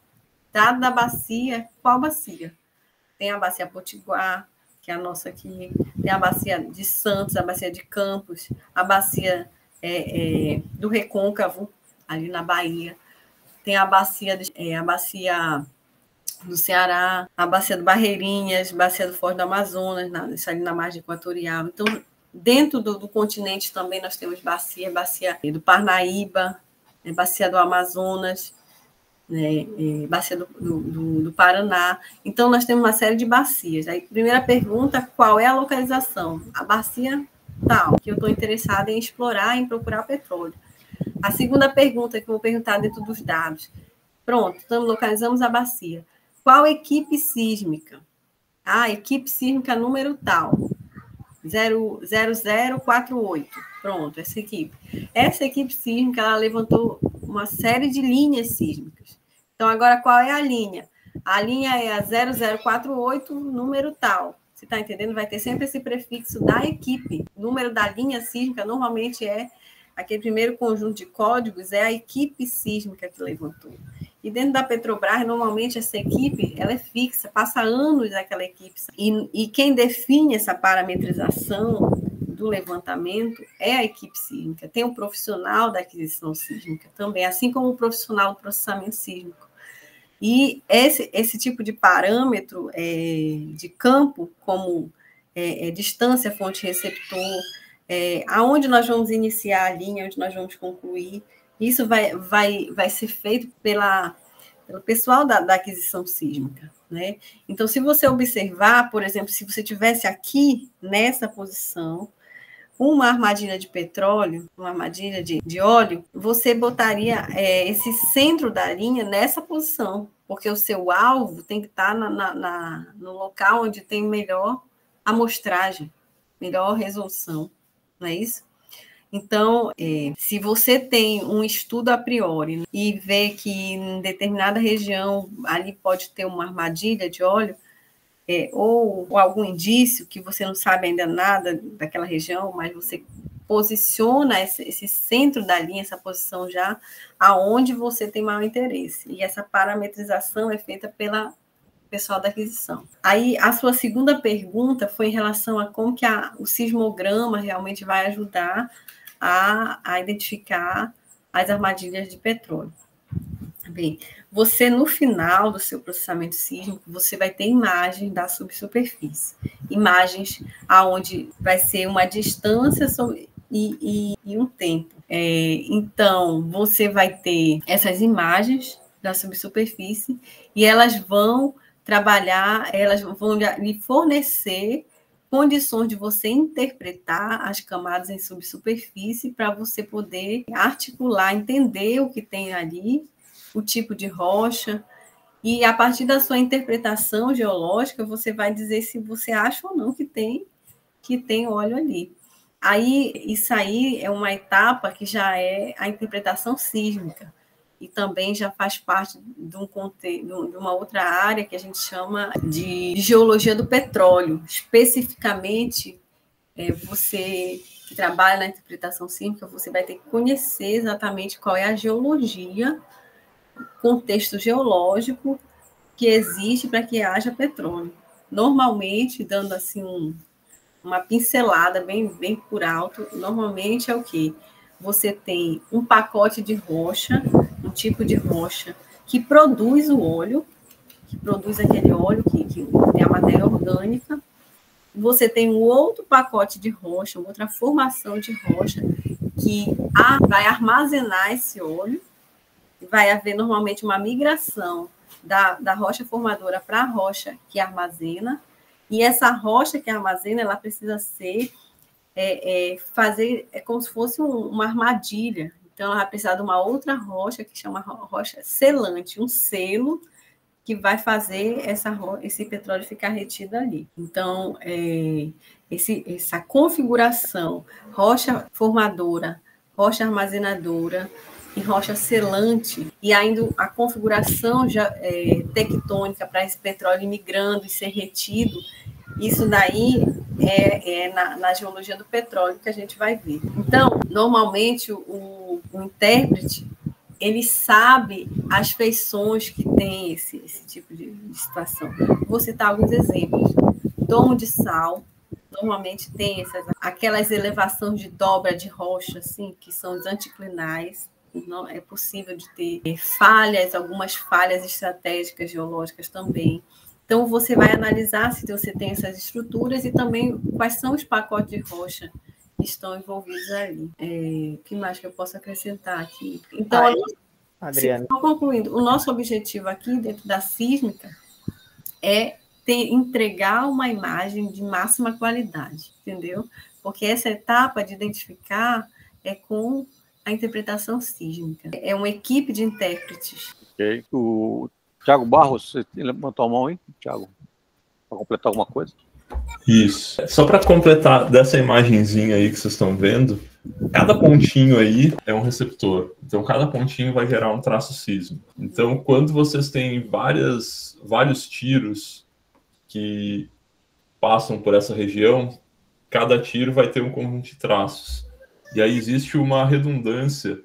Dado da bacia, qual bacia? Tem a bacia Potiguar, que é a nossa aqui, tem a bacia de Santos, a bacia de Campos, a bacia do Recôncavo, ali na Bahia, tem a bacia do Ceará, a bacia do Barreirinhas, bacia do Forte do Amazonas, isso ali na margem equatorial. Então, dentro do continente também nós temos bacia do Parnaíba, bacia do Amazonas, bacia do Paraná. Então, nós temos uma série de bacias. Aí, primeira pergunta, qual é a localização? A bacia tal, que eu estou interessada em explorar, em procurar petróleo. A segunda pergunta que eu vou perguntar dentro dos dados. Pronto, localizamos a bacia. Qual equipe sísmica? Equipe sísmica número tal, 0048. Pronto, essa equipe. Essa equipe sísmica, ela levantou uma série de linhas sísmicas. Então, agora, qual é a linha? A linha é a 0048, número tal. Você está entendendo? Vai ter sempre esse prefixo da equipe. O número da linha sísmica, normalmente, aquele primeiro conjunto de códigos, é a equipe sísmica que levantou. E dentro da Petrobras, normalmente, essa equipe ela é fixa, passa anos aquela equipe. E quem define essa parametrização do levantamento é a equipe sísmica. Tem um profissional da aquisição sísmica também, assim como o profissional do processamento sísmico. E esse tipo de parâmetro de campo, como distância fonte-receptor, aonde nós vamos iniciar a linha, onde nós vamos concluir, isso vai ser feito pelo pessoal da aquisição sísmica, né? Então, se você observar, por exemplo, se você tivesse aqui, nessa posição, uma armadilha de petróleo, uma armadilha de óleo, você botaria esse centro da linha nessa posição, porque o seu alvo tem que estar no local onde tem melhor amostragem, melhor resolução, não é isso? Então, se você tem um estudo a priori, né, e vê que em determinada região ali pode ter uma armadilha de óleo, ou algum indício que você não sabe ainda nada daquela região, mas você posiciona esse centro da linha, essa posição já, aonde você tem maior interesse. E essa parametrização é feita pela pessoal da aquisição. Aí, a sua segunda pergunta foi em relação a como que o sismograma realmente vai ajudar a identificar as armadilhas de petróleo. Bem, você, no final do seu processamento sísmico, você vai ter imagens da subsuperfície. Imagens aonde vai ser uma distância e um tempo. Então, você vai ter essas imagens da subsuperfície e elas vão trabalhar, elas vão lhe fornecer condições de você interpretar as camadas em subsuperfície para você poder articular, entender o que tem ali, o tipo de rocha, e a partir da sua interpretação geológica, você vai dizer se você acha ou não que tem óleo ali. Aí, isso aí é uma etapa que já é a interpretação sísmica, e também já faz parte de uma outra área que a gente chama de geologia do petróleo. Especificamente, você que trabalha na interpretação sísmica, você vai ter que conhecer exatamente qual é a geologia, contexto geológico que existe para que haja petróleo. Normalmente, dando assim uma pincelada bem por alto, normalmente é o quê? Você tem um pacote de rocha, um tipo de rocha que produz o óleo, que produz aquele óleo que tem a matéria orgânica. Você tem um outro pacote de rocha, outra formação de rocha que vai armazenar esse óleo. Vai haver normalmente uma migração da rocha formadora para a rocha que armazena, e essa rocha que armazena, ela precisa ser, como se fosse uma armadilha. Então, ela vai precisar de uma outra rocha, que chama rocha selante, um selo que vai fazer esse petróleo ficar retido ali. Então, essa configuração, rocha formadora, rocha armazenadora, e rocha selante, e ainda a configuração tectônica para esse petróleo migrando e ser retido, isso daí na geologia do petróleo que a gente vai ver. Então, normalmente, o intérprete, ele sabe as feições que tem esse tipo de situação. Vou citar alguns exemplos. Domo de sal, normalmente tem aquelas elevações de dobra de rocha, assim, que são os anticlinais. Não é possível de ter falhas, algumas falhas estratégicas geológicas também. Então, você vai analisar se você tem essas estruturas e também quais são os pacotes de rocha que estão envolvidos ali. O que mais que eu posso acrescentar aqui? Então, Adriana, concluindo, o nosso objetivo aqui dentro da sísmica é entregar uma imagem de máxima qualidade, entendeu? Porque essa etapa de identificar é com a interpretação sísmica. É uma equipe de intérpretes. Ok. O Thiago Barros, você levantou a mão aí, Thiago, para completar alguma coisa? Isso. Só para completar dessa imagenzinha aí que vocês estão vendo, cada pontinho aí é um receptor. Então, cada pontinho vai gerar um traço sísmico. Então, quando vocês têm vários tiros que passam por essa região, cada tiro vai ter um conjunto de traços. E aí existe uma redundância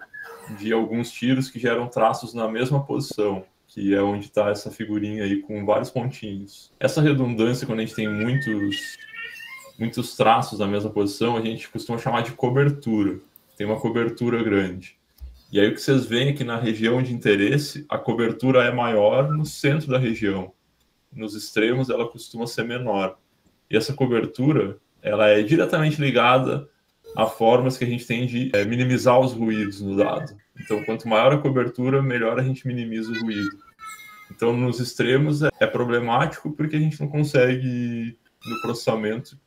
de alguns tiros que geram traços na mesma posição, que é onde está essa figurinha aí com vários pontinhos. Essa redundância, quando a gente tem muitos traços na mesma posição, a gente costuma chamar de cobertura. Tem uma cobertura grande. E aí o que vocês veem é que na região de interesse, a cobertura é maior no centro da região. Nos extremos, ela costuma ser menor. E essa cobertura, ela é diretamente ligada a formas que a gente tem de minimizar os ruídos no dado. Então, quanto maior a cobertura, melhor a gente minimiza o ruído. Então, nos extremos é problemático porque a gente não consegue, no processamento,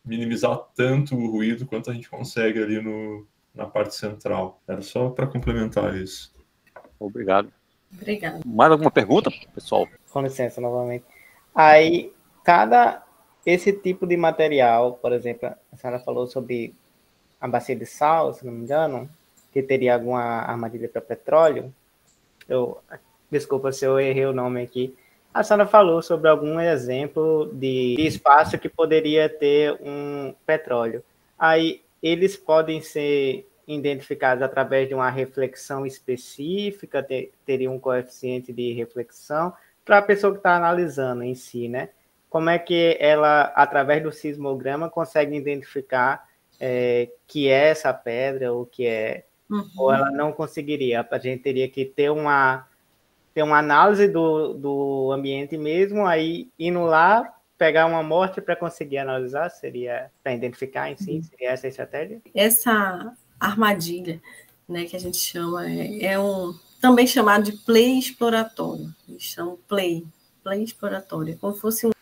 minimizar tanto o ruído quanto a gente consegue ali na parte central. Era só para complementar isso. Obrigado. Obrigada. Mais alguma pergunta, pessoal? Com licença, novamente. Aí, esse tipo de material, por exemplo, a senhora falou sobre a bacia de sal, se não me engano, que teria alguma armadilha para petróleo. Desculpa se eu errei o nome aqui. A senhora falou sobre algum exemplo de espaço que poderia ter um petróleo. Aí, eles podem ser identificados através de uma reflexão específica, teria um coeficiente de reflexão para a pessoa que está analisando em si, né? Como é que ela, através do sismograma, consegue identificar que é essa pedra ou que é... Ou ela não conseguiria? A gente teria que ter uma análise do ambiente mesmo, aí indo lá, pegar uma amostra para conseguir analisar, seria para identificar em si, seria essa a estratégia? Essa armadilha, né, que a gente chama, também chamado de play exploratório. Eles chamam play exploratório.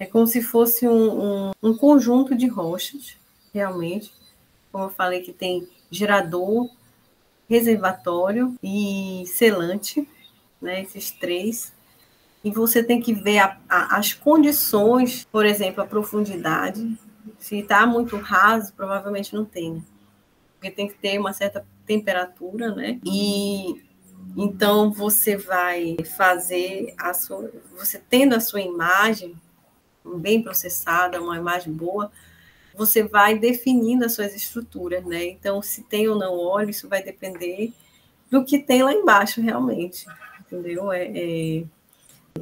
É como se fosse um conjunto de rochas, realmente. Como eu falei, que tem gerador, reservatório e selante, né, esses três. E você tem que ver as condições, por exemplo, a profundidade. Se está muito raso, provavelmente não tem, né? Porque tem que ter uma certa temperatura, né? E então você vai fazer você tendo a sua imagem bem processada, uma imagem boa, você vai definindo as suas estruturas, né? Então, se tem ou não óleo, isso vai depender do que tem lá embaixo, realmente, entendeu?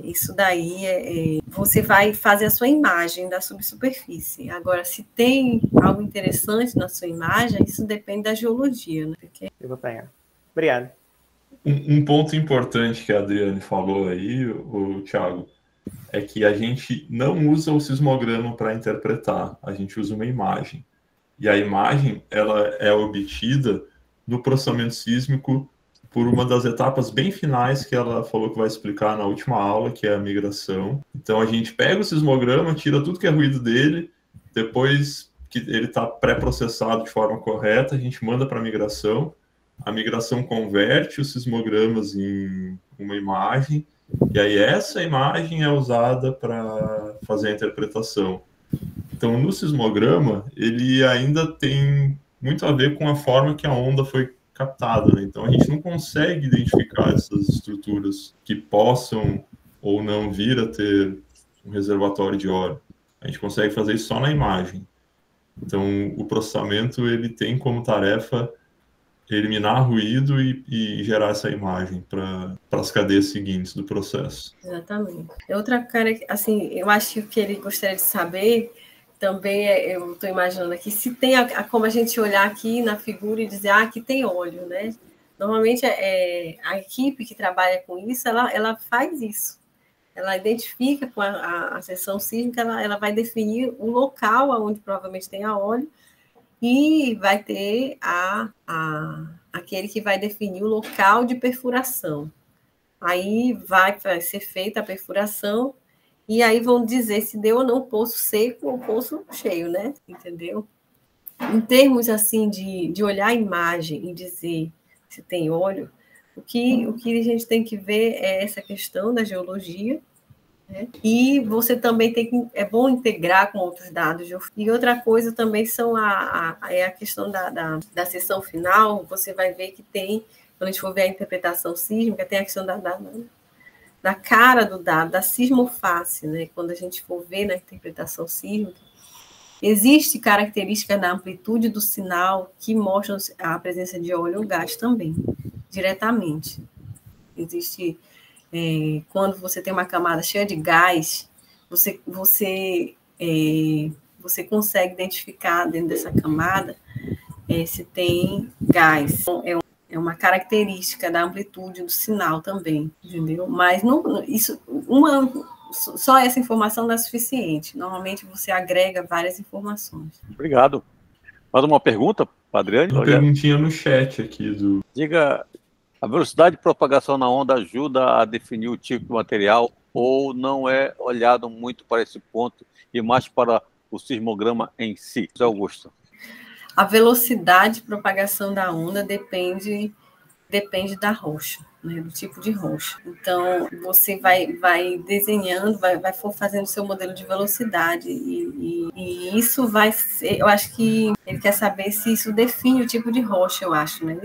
Isso daí você vai fazer a sua imagem da subsuperfície. Agora, se tem algo interessante na sua imagem, isso depende da geologia, né? Eu vou pegar. Obrigado. Um ponto importante que a Adriane falou aí, o Thiago, é que a gente não usa o sismograma para interpretar, a gente usa uma imagem. E a imagem, ela é obtida no processamento sísmico por uma das etapas bem finais que ela falou que vai explicar na última aula, que é a migração. Então, a gente pega o sismograma, tira tudo que é ruído dele, depois que ele está pré-processado de forma correta, a gente manda para a migração converte os sismogramas em uma imagem, e aí essa imagem é usada para fazer a interpretação. Então, no sismograma, ele ainda tem muito a ver com a forma que a onda foi captada, né? Então, a gente não consegue identificar essas estruturas que possam ou não vir a ter um reservatório de óleo. A gente consegue fazer isso só na imagem. Então, o processamento ele tem como tarefa eliminar ruído e gerar essa imagem para as cadeias seguintes do processo. Exatamente. Outra cara, assim, eu acho que o que ele gostaria de saber também, eu estou imaginando aqui, se tem como a gente olhar aqui na figura e dizer, aqui tem óleo, né? Normalmente, a equipe que trabalha com isso, ela faz isso. Ela identifica com a seção sísmica, ela vai definir o local onde provavelmente tem a óleo e vai ter aquele que vai definir o local de perfuração. Aí vai ser feita a perfuração e aí vão dizer se deu ou não poço seco ou poço cheio, né? Entendeu? Em termos, assim, de olhar a imagem e dizer se tem óleo, o que a gente tem que ver é essa questão da geologia, né? E você também é bom integrar com outros dados. E outra coisa também é a questão da seção final. Você vai ver que tem, quando a gente for ver a interpretação sísmica, tem a questão da cara do dado, da sismoface, né? Quando a gente for ver na interpretação sísmica, existe característica da amplitude do sinal que mostram a presença de óleo ou gás também, diretamente. Existe, quando você tem uma camada cheia de gás, você consegue identificar dentro dessa camada se tem gás. É uma característica da amplitude do sinal também, entendeu? Mas só essa informação não é suficiente. Normalmente você agrega várias informações. Obrigado. Mais uma pergunta, Adriane? Uma perguntinha no chat aqui. Diga, a velocidade de propagação na onda ajuda a definir o tipo de material ou não é olhado muito para esse ponto e mais para o sismograma em si? José Augusto. A velocidade de propagação da onda depende da rocha, né, do tipo de rocha. Então, você vai desenhando, vai fazendo o seu modelo de velocidade e isso vai ser, eu acho que ele quer saber se isso define o tipo de rocha, eu acho, né?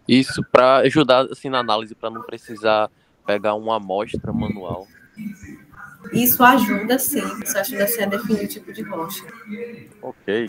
Isso para ajudar assim na análise, para não precisar pegar uma amostra manual. Isso ajuda sim, isso ajuda a definir o tipo de rocha. Ok.